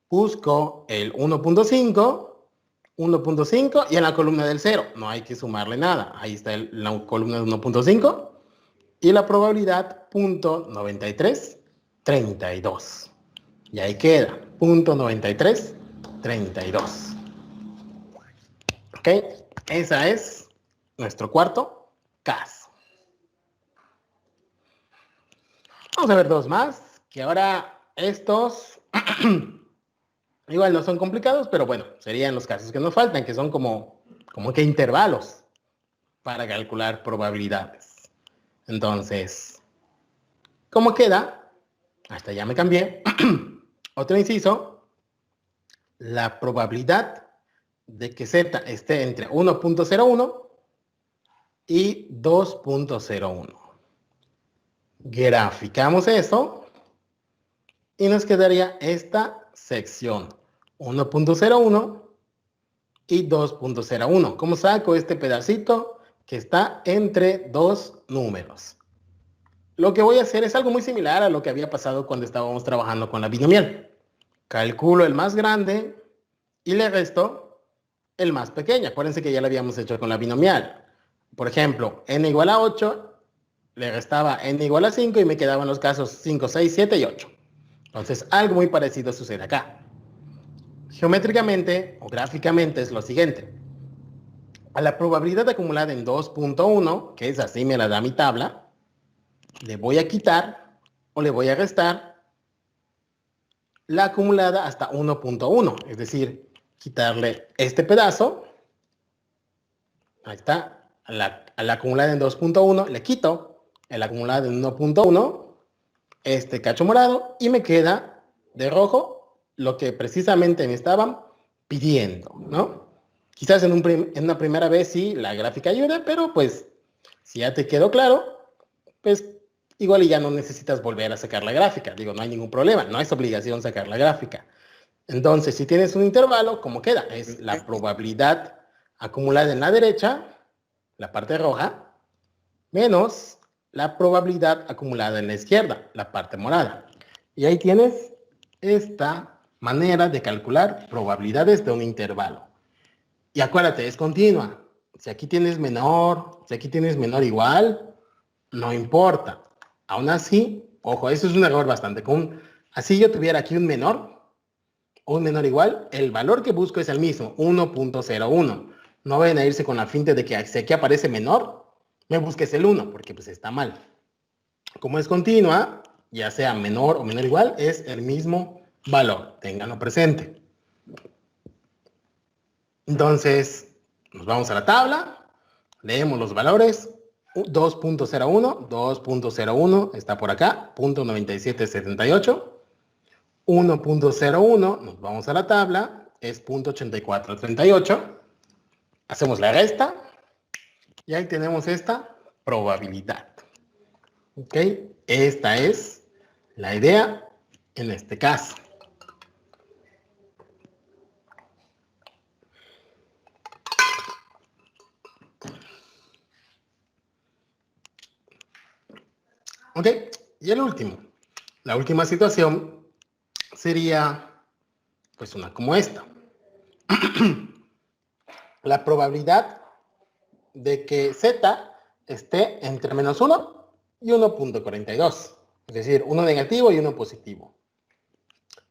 busco el 1.5 y en la columna del 0. No hay que sumarle nada. Ahí está la columna de 1.5 y la probabilidad .9332. Y ahí queda, .9332. ¿Ok? Esa es nuestro cuarto caso. Vamos a ver 2 más, que ahora estos igual no son complicados, pero bueno, serían los casos que nos faltan, que son como que intervalos para calcular probabilidades. Entonces, ¿cómo queda? Hasta ya me cambié. Otro inciso, la probabilidad de que z esté entre 1.01 y 2.01. Graficamos eso y nos quedaría esta sección 1.01 y 2.01. ¿Cómo saco este pedacito que está entre 2 números? Lo que voy a hacer es algo muy similar a lo que había pasado cuando estábamos trabajando con la binomial. Calculo el más grande y le resto el más pequeño. Acuérdense que ya lo habíamos hecho con la binomial. Por ejemplo, n igual a 8, le restaba n igual a 5 y me quedaban los casos 5, 6, 7 y 8. Entonces, algo muy parecido sucede acá. Geométricamente o gráficamente es lo siguiente. A la probabilidad acumulada en 2.1, que es así me la da mi tabla, le voy a quitar o le voy a restar la acumulada hasta 1.1, es decir, quitarle este pedazo, ahí está, a la acumulada en 2.1 le quito el acumulado en 1.1, este cacho morado, y me queda de rojo lo que precisamente me estaban pidiendo, ¿no? Quizás en una primera vez sí la gráfica ayuda, pero pues si ya te quedó claro, pues igual y ya no necesitas volver a sacar la gráfica. Digo, no hay ningún problema, no es obligación sacar la gráfica. Entonces, si tienes un intervalo, ¿cómo queda? Es la probabilidad acumulada en la derecha, la parte roja, menos la probabilidad acumulada en la izquierda, la parte morada. Y ahí tienes esta manera de calcular probabilidades de un intervalo. Y acuérdate, es continua. Si aquí tienes menor, si aquí tienes menor igual, no importa. Aún así, ojo, eso es un error bastante común. Así yo tuviera aquí un menor o un menor igual, el valor que busco es el mismo, 1.01. No vayan a irse con la finta de que si aquí aparece menor, me busques el 1, porque pues está mal. Como es continua, ya sea menor o menor igual, es el mismo valor. Ténganlo presente. Entonces, nos vamos a la tabla, leemos los valores. 2.01, 2.01 está por acá, 0.9778. 1.01, nos vamos a la tabla, es 0.8438. Hacemos la resta y ahí tenemos esta probabilidad. ¿Ok? Esta es la idea en este caso. ¿Ok? Y el último. La última situación sería, pues, una como esta. La probabilidad de que Z esté entre menos 1 y 1.42. Es decir, uno negativo y uno positivo.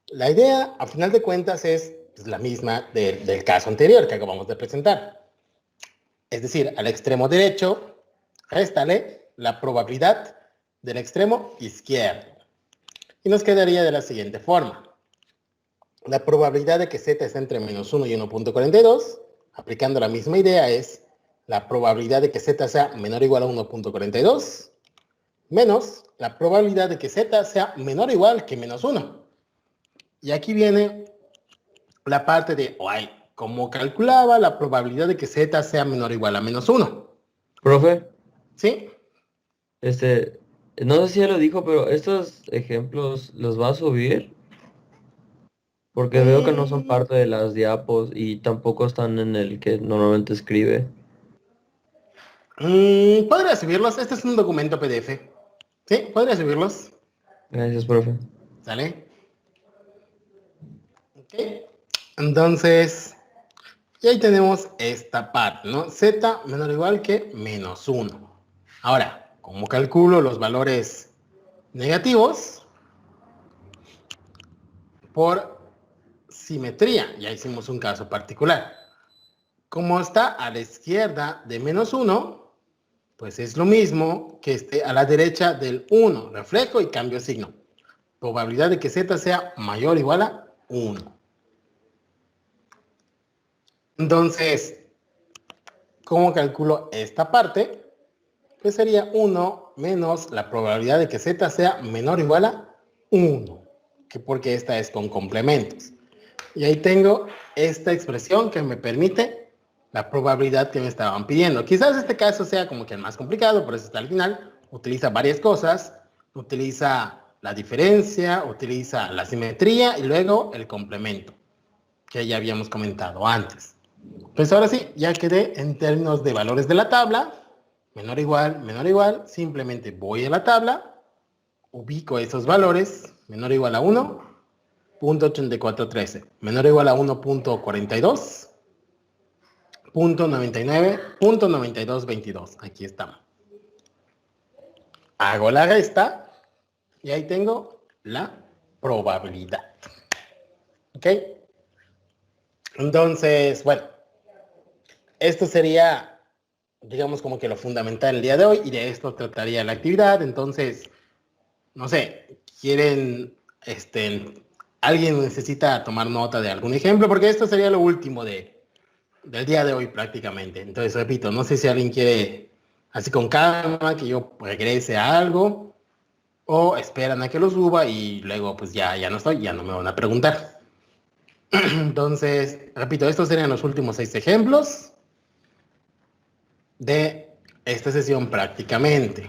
La idea, a final de cuentas, es la misma del caso anterior que acabamos de presentar. Es decir, al extremo derecho, réstale la probabilidad del extremo izquierdo. Y nos quedaría de la siguiente forma. La probabilidad de que Z esté entre menos 1 y 1.42, aplicando la misma idea, es la probabilidad de que Z sea menor o igual a 1.42, menos la probabilidad de que Z sea menor o igual que menos 1. Y aquí viene la parte de, ¿cómo calculaba la probabilidad de que Z sea menor o igual a menos 1? Profe, ¿Sí? no sé si ya lo dijo, pero estos ejemplos los va a subir porque veo que no son parte de las diapos y tampoco están en el que normalmente escribe. Podría subirlos. Este es un documento PDF. ¿Sí? Podría subirlos. Gracias, profe. ¿Sale? Ok. Entonces, y ahí tenemos esta parte, ¿no? Z menor o igual que menos 1. Ahora, ¿cómo calculo los valores negativos? Por simetría. Ya hicimos un caso particular. Como está a la izquierda de menos 1, pues es lo mismo que esté a la derecha del 1. Reflejo y cambio signo. Probabilidad de que Z sea mayor o igual a 1. Entonces, ¿cómo calculo esta parte? Pues sería 1 menos la probabilidad de que Z sea menor o igual a 1. Porque esta es con complementos. Y ahí tengo esta expresión que me permite la probabilidad que me estaban pidiendo. Quizás este caso sea como que el más complicado, por eso está al final. Utiliza varias cosas. Utiliza la diferencia, utiliza la simetría y luego el complemento, que ya habíamos comentado antes. Pues ahora sí, ya quedé en términos de valores de la tabla. Menor o igual. Simplemente voy a la tabla, ubico esos valores. Menor o igual a 1. 0.8413, menor o igual a 1.42, 0.99, 0.9222. Aquí estamos. Hago la resta y ahí tengo la probabilidad. ¿Ok? Entonces, bueno, esto sería, digamos, como que lo fundamental el día de hoy, y de esto trataría la actividad. Entonces, no sé, quieren, alguien necesita tomar nota de algún ejemplo, porque esto sería lo último del día de hoy prácticamente. Entonces, repito, no sé si alguien quiere, así con calma, que yo regrese a algo, o esperan a que lo suba y luego pues ya no estoy, ya no me van a preguntar. Entonces, repito, estos serían los últimos 6 ejemplos de esta sesión prácticamente,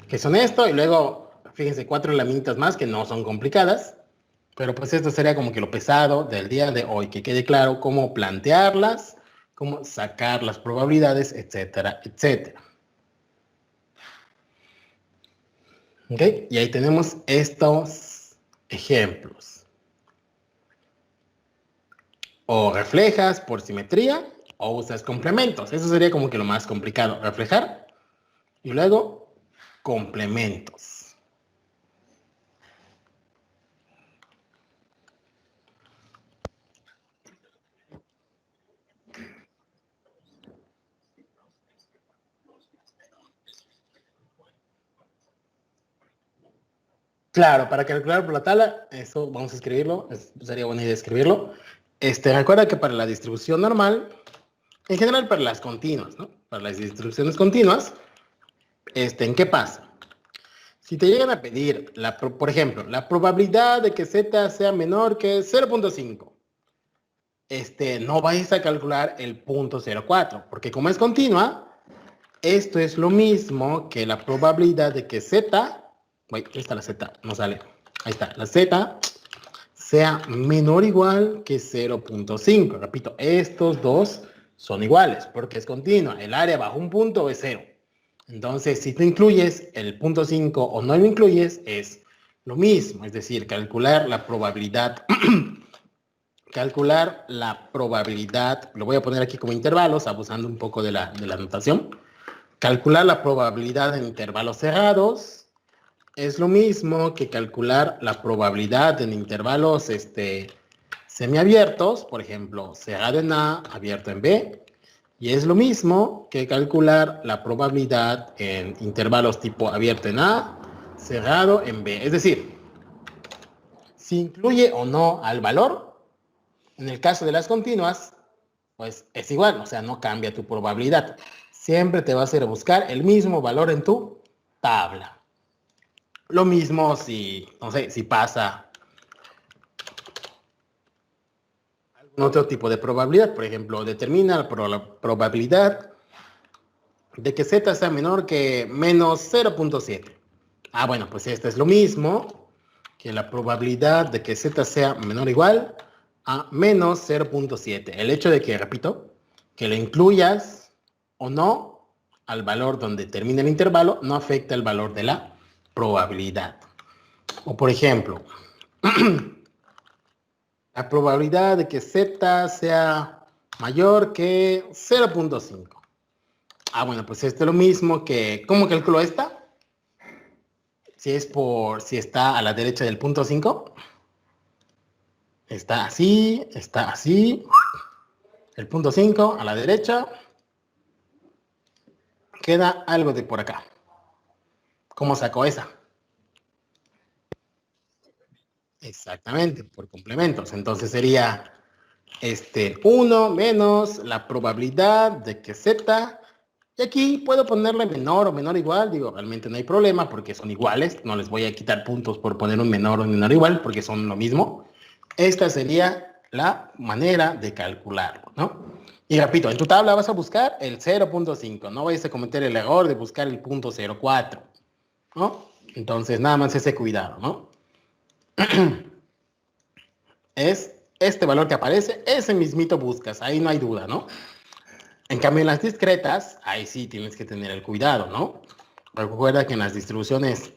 que son esto, y luego, fíjense, 4 laminitas más que no son complicadas, pero pues esto sería como que lo pesado del día de hoy, que quede claro cómo plantearlas, cómo sacar las probabilidades, etcétera, etcétera. ¿Ok? Y ahí tenemos estos ejemplos. O reflejas por simetría o usas complementos. Eso sería como que lo más complicado. Reflejar y luego complementos. Claro, para calcular por la tabla, eso vamos a escribirlo. Sería buena idea escribirlo. Recuerda que para la distribución normal, en general para las continuas, ¿no? Para las distribuciones continuas, ¿en qué pasa? Si te llegan a pedir, por ejemplo, la probabilidad de que z sea menor que 0.5, no vais a calcular el 0.04, porque como es continua, esto es lo mismo que la probabilidad de que z, ahí está la z, no sale, ahí está, la z sea menor o igual que 0.5. Repito, estos dos son iguales, porque es continua, el área bajo un punto es 0. Entonces, si tú incluyes el 0.5 o no lo incluyes, es lo mismo. Es decir, calcular la probabilidad, lo voy a poner aquí como intervalos, abusando un poco de la notación. Calcular la probabilidad en intervalos cerrados es lo mismo que calcular la probabilidad en intervalos semiabiertos, por ejemplo, cerrado en A, abierto en B. Y es lo mismo que calcular la probabilidad en intervalos tipo abierto en A, cerrado en B. Es decir, si incluye o no al valor, en el caso de las continuas, pues es igual, o sea, no cambia tu probabilidad. Siempre te va a hacer buscar el mismo valor en tu tabla. Lo mismo si, no sé, si pasa algún otro tipo de probabilidad. Por ejemplo, determina la probabilidad de que z sea menor que menos 0.7. Ah, bueno, pues esto es lo mismo que la probabilidad de que z sea menor o igual a menos 0.7. El hecho de que, repito, que lo incluyas o no al valor donde termina el intervalo no afecta el valor de la probabilidad. O por ejemplo, la probabilidad de que z sea mayor que 0.5. Ah, bueno, pues esto es lo mismo que, ¿cómo calculo esta? Si está a la derecha del 0.5, está así, el 0.5 a la derecha, queda algo de por acá. ¿Cómo saco esa? Exactamente, por complementos. Entonces sería 1 menos la probabilidad de que z. Y aquí puedo ponerle menor o menor igual, digo, realmente no hay problema porque son iguales, no les voy a quitar puntos por poner un menor o un menor igual porque son lo mismo. Esta sería la manera de calcularlo, ¿no? Y repito, en tu tabla vas a buscar el 0.5, no vayas a cometer el error de buscar el 0.04, ¿no? Entonces, nada más ese cuidado, ¿no? Es este valor que aparece, ese mismito buscas, ahí no hay duda, ¿no? En cambio, en las discretas, ahí sí tienes que tener el cuidado, ¿no? Recuerda que en las distribuciones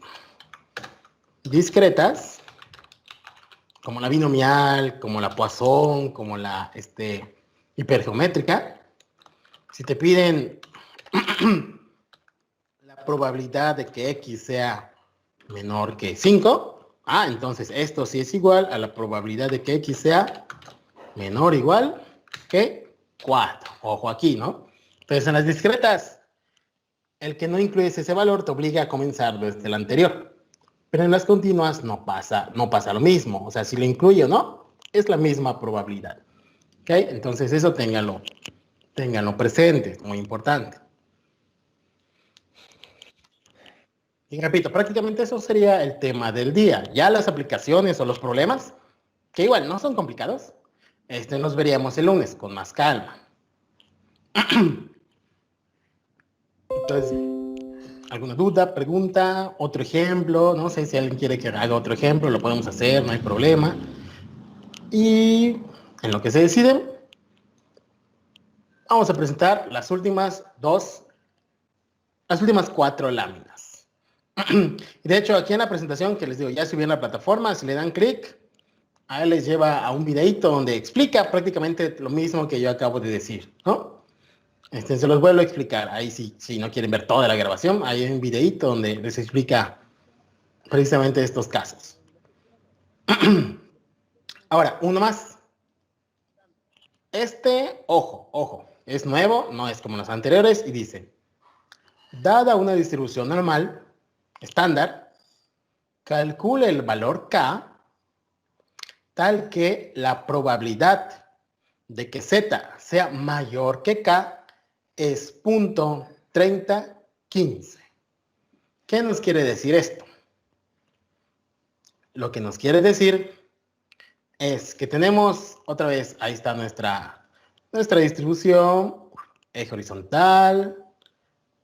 discretas, como la binomial, como la Poisson, como la hipergeométrica, si te piden la probabilidad de que x sea menor que 5, Entonces esto sí es igual a la probabilidad de que X sea menor o igual que 4. Ojo aquí, ¿no? Entonces en las discretas, el que no incluyes ese valor te obliga a comenzar desde el anterior. Pero en las continuas no pasa lo mismo. O sea, si lo incluyo o no, es la misma probabilidad. ¿Ok? Entonces eso ténganlo presente, es muy importante. Y repito, prácticamente eso sería el tema del día. Ya las aplicaciones o los problemas, que igual no son complicados, los veríamos el lunes con más calma. Entonces, ¿alguna duda, pregunta, otro ejemplo? No sé si alguien quiere que haga otro ejemplo, lo podemos hacer, no hay problema. Y en lo que se deciden, vamos a presentar las últimas 4 láminas. De hecho, aquí en la presentación que les digo, ya subí en la plataforma, si le dan clic, ahí les lleva a un videito donde explica prácticamente lo mismo que yo acabo de decir, ¿no? Se los vuelvo a explicar. Ahí si no quieren ver toda la grabación, hay un videito donde les explica precisamente estos casos. Ahora, uno más. Ojo, es nuevo, no es como los anteriores, y dice, dada una distribución normal, estándar, calcule el valor K tal que la probabilidad de que Z sea mayor que K es 0.3015. ¿Qué nos quiere decir esto? Lo que nos quiere decir es que tenemos, otra vez, ahí está nuestra distribución, eje horizontal,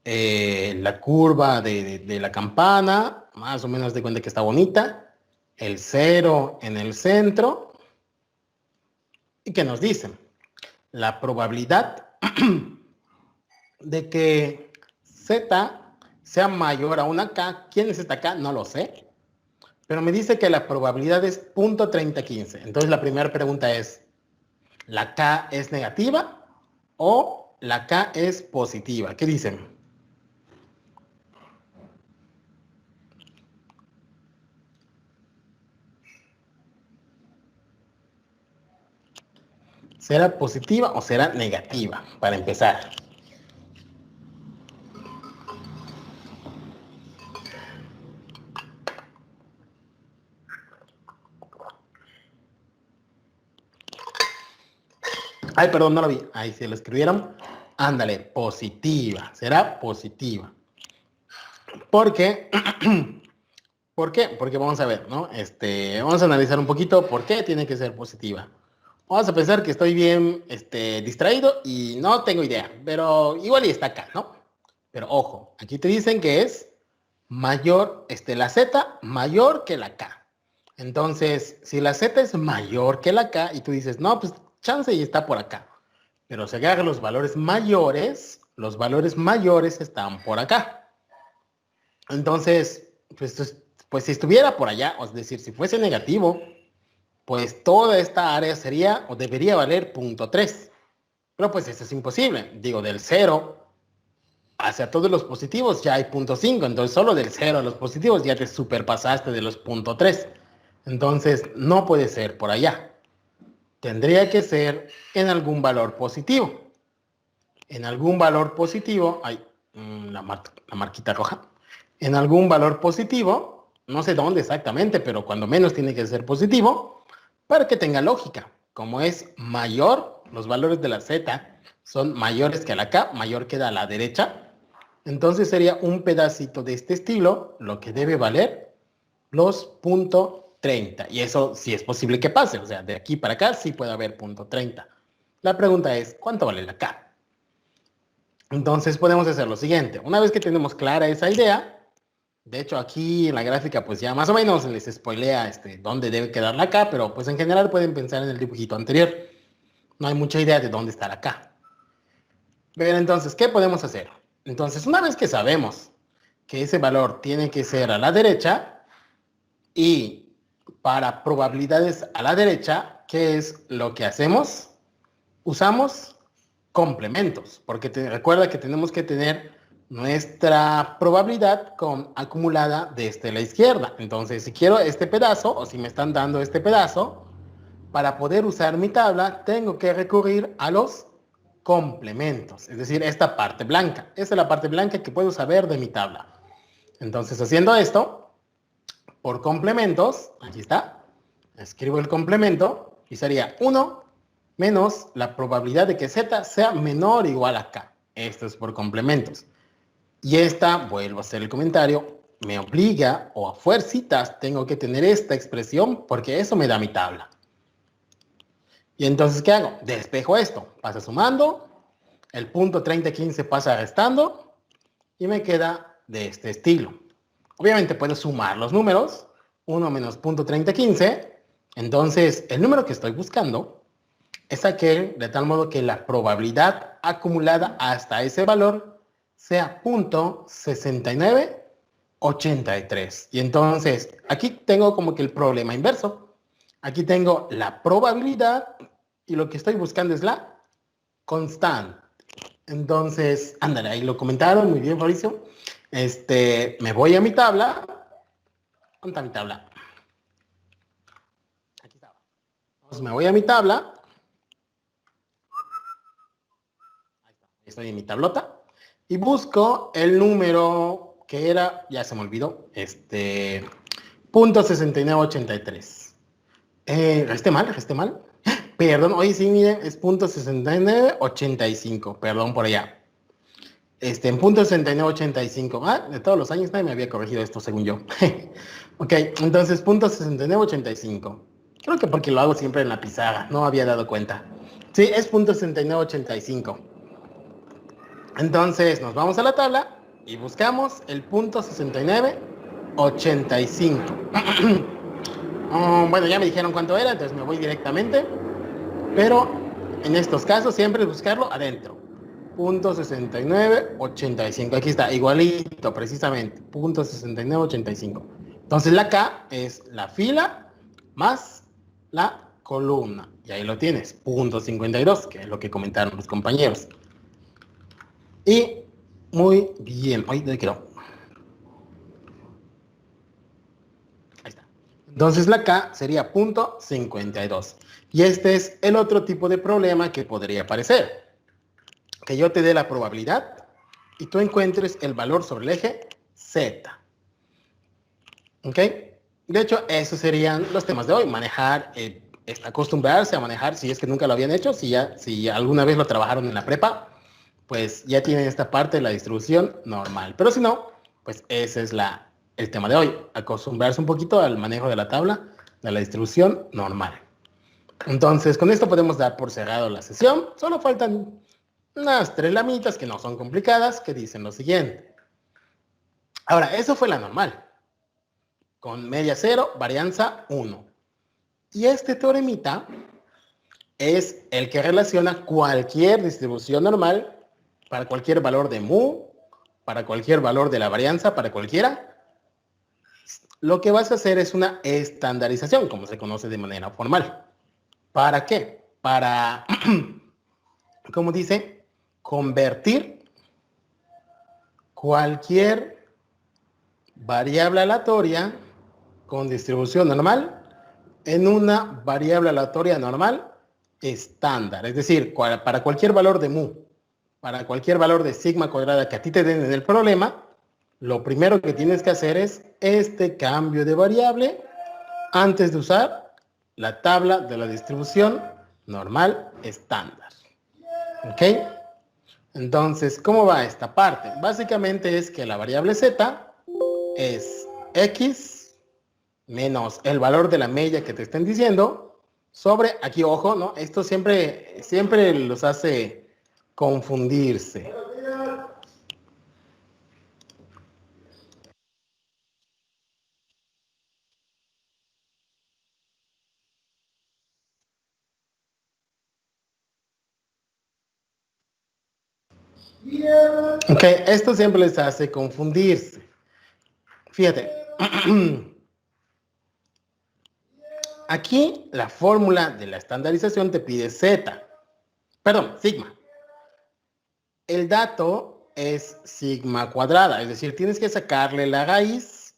la curva de la campana, más o menos de cuenta que está bonita, el 0 en el centro, y que nos dicen la probabilidad de que Z sea mayor a una K. ¿Quién es esta K? No lo sé. Pero me dice que la probabilidad es 0.3015. Entonces la primera pregunta es, ¿la K es negativa o la K es positiva? ¿Qué dicen? ¿Será positiva o será negativa? Para empezar. Ay, perdón, no lo vi. Ahí se lo escribieron. Ándale, positiva. Será positiva. ¿Por qué? ¿Por qué? Porque vamos a ver, ¿no? Vamos a analizar un poquito por qué tiene que ser positiva. Vamos a pensar que estoy bien distraído y no tengo idea, pero igual y está acá, ¿no? Pero ojo, aquí te dicen que es mayor, la Z mayor que la K. Entonces, si la Z es mayor que la K y tú dices, no, pues chance y está por acá. Pero si agarras los valores mayores están por acá. Entonces, pues si estuviera por allá, es decir, si fuese negativo, pues toda esta área sería o debería valer 0.3. Pero pues eso es imposible. Digo, del 0 hacia todos los positivos ya hay 0.5. Entonces solo del 0 a los positivos ya te superpasaste de los 0.3. Entonces no puede ser por allá. Tendría que ser en algún valor positivo. En algún valor positivo, la marquita roja. En algún valor positivo, no sé dónde exactamente, pero cuando menos tiene que ser positivo, para que tenga lógica. Como es mayor, los valores de la Z son mayores que la K, mayor que a la derecha, entonces sería un pedacito de este estilo, lo que debe valer los 0.30. Y eso sí es posible que pase, o sea, de aquí para acá sí puede haber 0.30. La pregunta es, ¿cuánto vale la K? Entonces podemos hacer lo siguiente. Una vez que tenemos clara esa idea, de hecho aquí en la gráfica pues ya más o menos les spoilea dónde debe quedar la K, pero pues en general pueden pensar en el dibujito anterior. No hay mucha idea de dónde está la K. Pero entonces, ¿qué podemos hacer? Entonces, una vez que sabemos que ese valor tiene que ser a la derecha, y para probabilidades a la derecha, ¿qué es lo que hacemos? Usamos complementos, porque recuerda que tenemos que tener nuestra probabilidad acumulada desde la izquierda. Entonces, si quiero este pedazo, o si me están dando este pedazo, para poder usar mi tabla, tengo que recurrir a los complementos, es decir, esta parte blanca. Esa es la parte blanca que puedo saber de mi tabla. Entonces, haciendo esto, por complementos, aquí está, escribo el complemento y sería 1 menos la probabilidad de que z sea menor o igual a k. Esto es por complementos. Y esta, vuelvo a hacer el comentario, me obliga, o a fuercitas, tengo que tener esta expresión porque eso me da mi tabla. Y entonces, ¿qué hago? Despejo esto. Pasa sumando, el punto 3015 pasa restando y me queda de este estilo. Obviamente puedo sumar los números, 1 menos punto 3015. Entonces, el número que estoy buscando es aquel de tal modo que la probabilidad acumulada hasta ese valor sea punto 6983. Y entonces, aquí tengo como que el problema inverso. Aquí tengo la probabilidad y lo que estoy buscando es la constante. Entonces, ándale, ahí lo comentaron, muy bien, Fabricio. Me voy a mi tabla. ¿Dónde está mi tabla? Aquí está. Entonces me voy a mi tabla. Ahí está. Estoy en mi tablota. Y busco el número que era, ya se me olvidó, punto 6983. Resté mal. Perdón, hoy sí, miren, es punto 6985. Perdón por allá. En punto 6985. De todos los años nadie me había corregido esto, según yo. Ok, entonces punto 6985. Creo que porque lo hago siempre en la pizarra, no había dado cuenta. Sí, es punto 6985. Entonces nos vamos a la tabla y buscamos el punto 6985. Bueno, ya me dijeron cuánto era, entonces me voy directamente. Pero en estos casos siempre es buscarlo adentro. Punto 6985. Aquí está, igualito, precisamente. Punto 6985. Entonces la K es la fila más la columna. Y ahí lo tienes, punto 52, que es lo que comentaron los compañeros. Y muy bien. Ay, ¿dónde quedó? Ahí está. Entonces la K sería punto 52. Y este es el otro tipo de problema que podría aparecer. Que yo te dé la probabilidad y tú encuentres el valor sobre el eje Z. ¿Ok? De hecho, esos serían los temas de hoy. Manejar, acostumbrarse a manejar, si es que nunca lo habían hecho, si alguna vez lo trabajaron en la prepa, pues ya tienen esta parte de la distribución normal. Pero si no, pues ese es el tema de hoy. Acostumbrarse un poquito al manejo de la tabla de la distribución normal. Entonces, con esto podemos dar por cerrado la sesión. Solo faltan unas 3 lamitas que no son complicadas, que dicen lo siguiente. Ahora, eso fue la normal. Con media 0, varianza 1. Y este teoremita es el que relaciona cualquier distribución normal para cualquier valor de mu, para cualquier valor de la varianza, para cualquiera. Lo que vas a hacer es una estandarización, como se conoce de manera formal. ¿Para qué? Para, como dice, convertir cualquier variable aleatoria con distribución normal en una variable aleatoria normal estándar. Es decir, para cualquier valor de mu, para cualquier valor de sigma cuadrada que a ti te den en el problema, lo primero que tienes que hacer es este cambio de variable antes de usar la tabla de la distribución normal estándar. ¿Ok? Entonces, ¿cómo va esta parte? Básicamente es que la variable z es x menos el valor de la media que te estén diciendo sobre, aquí ojo, ¿no? Esto siempre los hace confundirse. Ok, esto siempre les hace confundirse. Fíjate. Aquí la fórmula de la estandarización te pide z. Perdón, sigma. El dato es sigma cuadrada, es decir, tienes que sacarle la raíz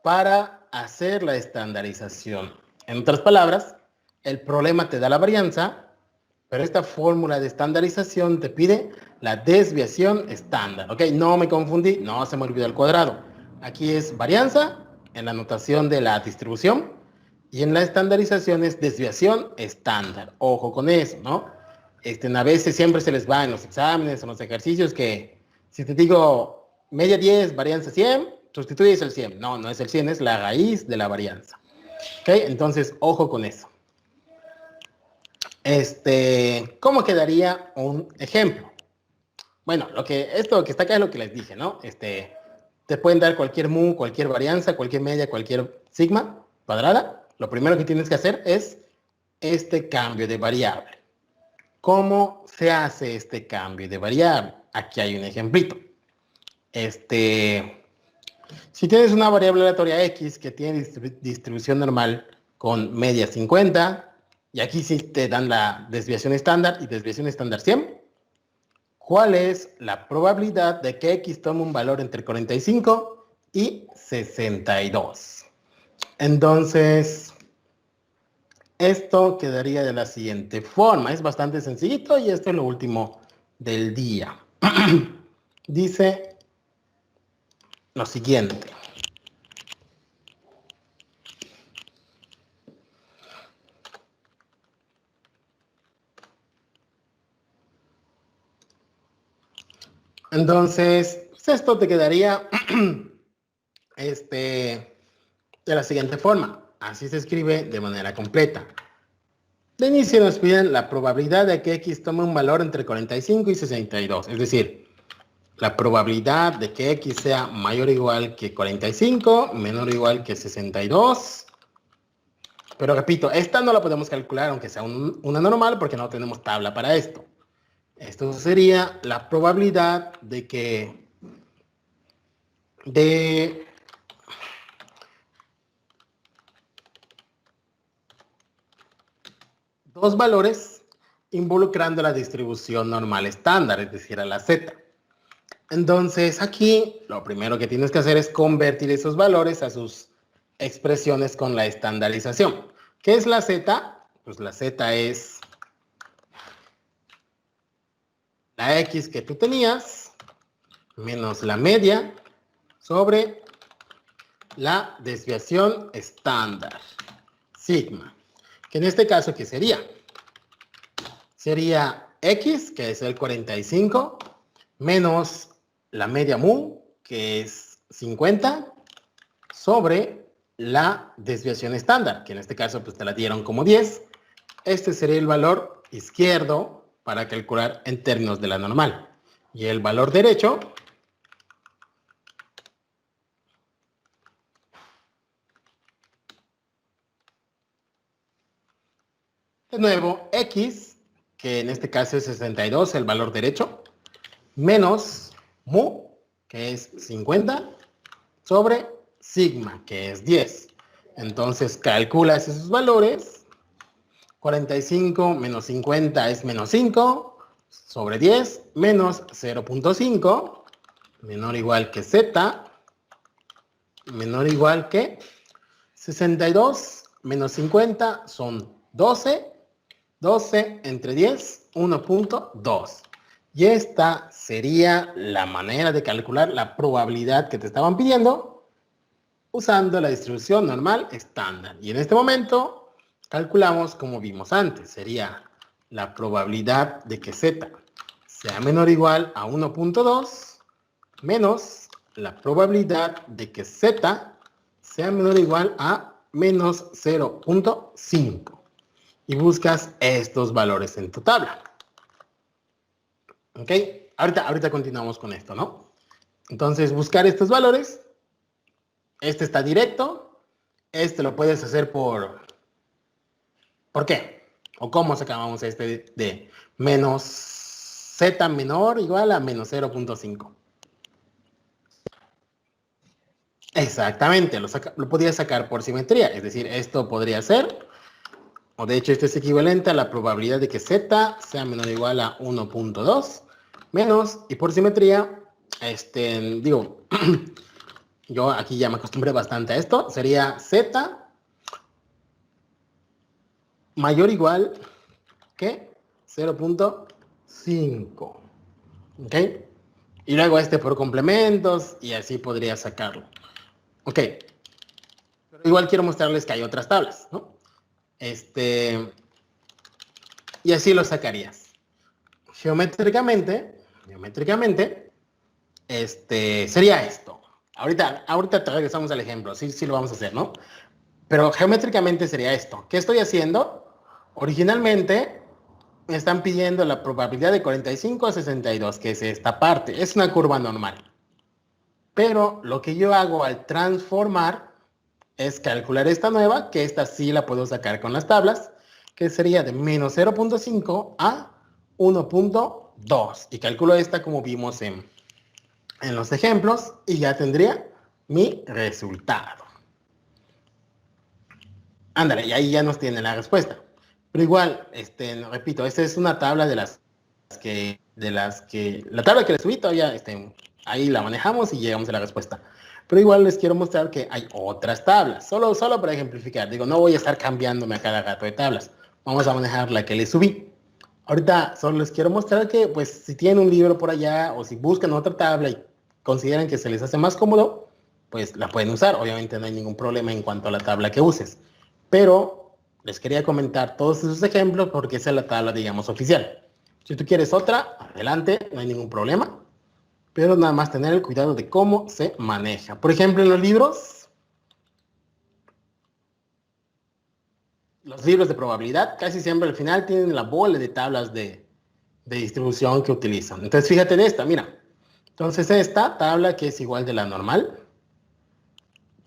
para hacer la estandarización. En otras palabras, el problema te da la varianza, pero esta fórmula de estandarización te pide la desviación estándar. ¿Ok? No me confundí, no se me olvidó el cuadrado. Aquí es varianza en la notación de la distribución y en la estandarización es desviación estándar. Ojo con eso, ¿no? A veces siempre se les va en los exámenes, en los ejercicios, que si te digo media 10, varianza 100, sustituyes el 100. No, no es el 100, es la raíz de la varianza. ¿Ok? Entonces, ojo con eso. ¿Cómo quedaría un ejemplo? Bueno, esto que está acá es lo que les dije, ¿no? Te pueden dar cualquier mu, cualquier varianza, cualquier media, cualquier sigma cuadrada. Lo primero que tienes que hacer es este cambio de variable. ¿Cómo se hace este cambio de variable? Aquí hay un ejemplito. Si tienes una variable aleatoria X que tiene distribución normal con media 50, y aquí sí te dan la desviación estándar y desviación estándar 100, ¿cuál es la probabilidad de que X tome un valor entre 45 y 62? Entonces, esto quedaría de la siguiente forma. Es bastante sencillito y esto es lo último del día. Dice lo siguiente. Entonces, pues esto te quedaría de la siguiente forma. Así se escribe de manera completa. De inicio nos piden la probabilidad de que X tome un valor entre 45 y 62. Es decir, la probabilidad de que X sea mayor o igual que 45, menor o igual que 62. Pero repito, esta no la podemos calcular aunque sea una normal porque no tenemos tabla para esto. Esto sería la probabilidad de que dos valores involucrando la distribución normal estándar, es decir, a la z. Entonces aquí lo primero que tienes que hacer es convertir esos valores a sus expresiones con la estandarización. ¿Qué es la z? Pues la z es la X que tú tenías menos la media sobre la desviación estándar, sigma. Que en este caso, ¿qué sería? Sería X, que es el 45, menos la media mu, que es 50, sobre la desviación estándar, que en este caso pues te la dieron como 10. Este sería el valor izquierdo para calcular en términos de la normal. Y el valor derecho de nuevo, X, que en este caso es 62, el valor derecho, menos mu, que es 50, sobre sigma, que es 10. Entonces, calculas esos valores. 45 menos 50 es menos 5, sobre 10, menos 0.5, menor o igual que z, menor o igual que 62, menos 50 son 12, 12 entre 10, 1.2. Y esta sería la manera de calcular la probabilidad que te estaban pidiendo usando la distribución normal estándar. Y en este momento calculamos como vimos antes. Sería la probabilidad de que z sea menor o igual a 1.2 menos la probabilidad de que z sea menor o igual a menos 0.5. Y buscas estos valores en tu tabla. ¿Ok? Ahorita continuamos con esto, ¿no? Entonces, buscar estos valores. Este está directo. Este lo puedes hacer ¿por qué? ¿O cómo sacamos de menos z menor igual a menos 0.5? Exactamente, lo podías sacar por simetría. Es decir, esto podría ser, o de hecho esto es equivalente a la probabilidad de que z sea menor o igual a 1.2 menos, y por simetría, digo, yo aquí ya me acostumbré bastante a esto, sería Z mayor o igual que 0.5. ¿Ok? Y luego por complementos y así podría sacarlo. Ok. Pero igual quiero mostrarles que hay otras tablas, ¿no? Y así lo sacarías. Geométricamente, sería esto. Ahorita te regresamos al ejemplo, sí lo vamos a hacer, ¿no? Pero geométricamente sería esto. ¿Qué estoy haciendo? Originalmente me están pidiendo la probabilidad de 45 a 62, que es esta parte. Es una curva normal. Pero lo que yo hago al transformar es calcular esta nueva, que esta sí la puedo sacar con las tablas, que sería de menos 0.5 a 1.2. Y calculo esta como vimos en los ejemplos y ya tendría mi resultado. Ándale, y ahí ya nos tiene la respuesta. Pero igual, repito, esta es una tabla de las que, la tabla que les subí todavía, ahí la manejamos y llegamos a la respuesta. Pero igual les quiero mostrar que hay otras tablas, solo para ejemplificar. Digo, no voy a estar cambiándome a cada rato de tablas. Vamos a manejar la que les subí. Ahorita solo les quiero mostrar que, pues, si tienen un libro por allá o si buscan otra tabla y consideran que se les hace más cómodo, pues la pueden usar. Obviamente no hay ningún problema en cuanto a la tabla que uses. Pero les quería comentar todos esos ejemplos porque esa es la tabla, digamos, oficial. Si tú quieres otra, adelante, no hay ningún problema. Pero nada más tener el cuidado de cómo se maneja. Por ejemplo, en los libros de probabilidad casi siempre al final tienen la bola de tablas de distribución que utilizan. Entonces, fíjate en esta, mira. Entonces, esta tabla que es igual de la normal,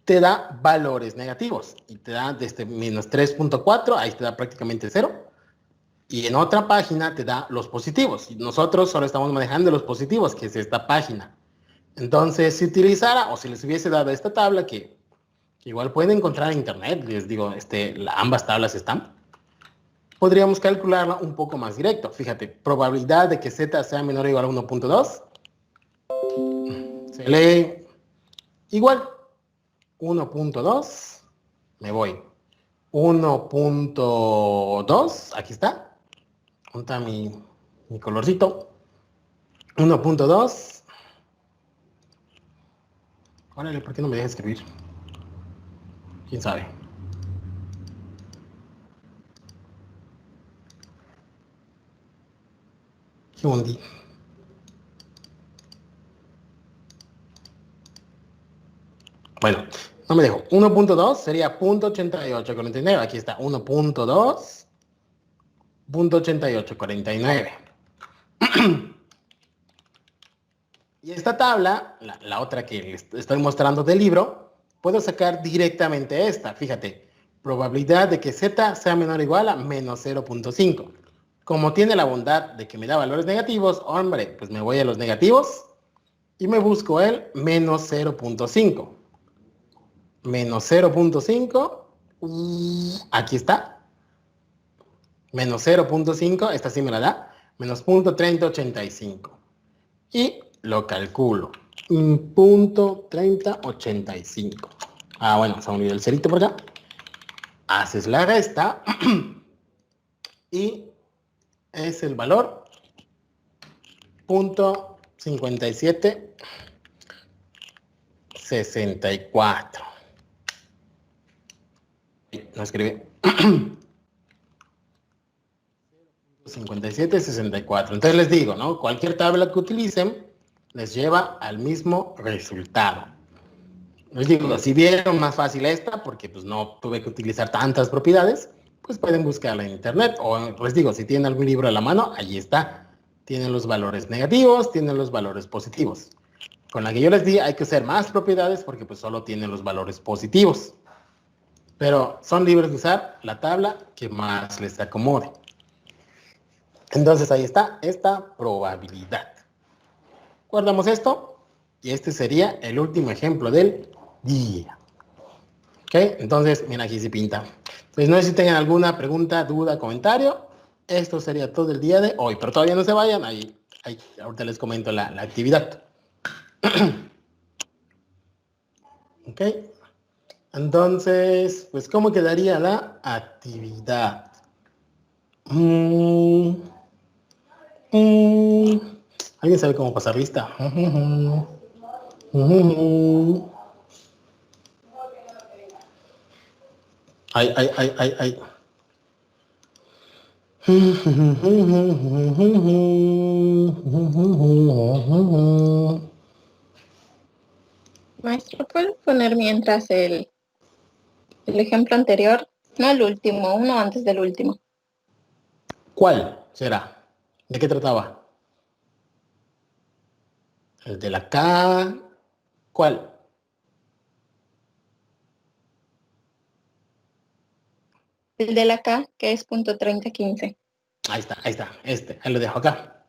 te da valores negativos y te da desde menos 3.4, ahí te da prácticamente 0. Y en otra página te da los positivos. Y nosotros solo estamos manejando los positivos, que es esta página. Entonces, si utilizara o si les hubiese dado esta tabla, que igual pueden encontrar en internet, les digo, ambas tablas están, podríamos calcularla un poco más directo. Fíjate, probabilidad de que Z sea menor o igual a 1.2. Se lee igual. 1.2, me voy. 1.2, aquí está. ¿Dónde está mi colorcito? 1.2. Órale, ¿por qué no me deja escribir? ¿Quién sabe? ¿Qué hundí? Bueno, no me dejo. 1.2 sería 0.8849. Aquí está, 1.2, 0.8849. Y esta tabla, la otra que les estoy mostrando del libro, puedo sacar directamente esta. Fíjate, probabilidad de que Z sea menor o igual a menos 0.5. Como tiene la bondad de que me da valores negativos, hombre, pues me voy a los negativos y me busco el menos 0.5. Menos 0.5, aquí está. Menos 0.5, esta sí me la da. Menos 0.3085. Y lo calculo. 0.3085. Ah, bueno, se me olvidó el cerito por acá. Haces la resta. Y es el valor 0.5764. No escribí. 5764. Entonces les digo, ¿no? Cualquier tabla que utilicen les lleva al mismo resultado. Les digo, si vieron más fácil esta, porque pues no tuve que utilizar tantas propiedades, pues pueden buscarla en internet. O les digo, si tienen algún libro a la mano, allí está. Tienen los valores negativos, tienen los valores positivos. Con la que yo les di hay que hacer más propiedades porque pues solo tienen los valores positivos. Pero son libres de usar la tabla que más les acomode. Entonces ahí está esta probabilidad. Guardamos esto y este sería el último ejemplo del día. ¿Ok? Entonces, mira, aquí se pinta. Pues no sé si tengan alguna pregunta, duda, comentario. Esto sería todo el día de hoy, pero todavía no se vayan. Ahí Ay, ahorita les comento la actividad. Ok. Entonces, pues, ¿cómo quedaría la actividad? ¿Alguien sabe cómo pasar lista? Ay, ay, ay, ay, ay. Maestro, ¿puede poner mientras el ejemplo anterior? No el último, uno antes del último. ¿Cuál será? ¿De qué trataba? El de la K. ¿Cuál? El de la K, que es punto 3015. Ahí está, ahí lo dejo acá.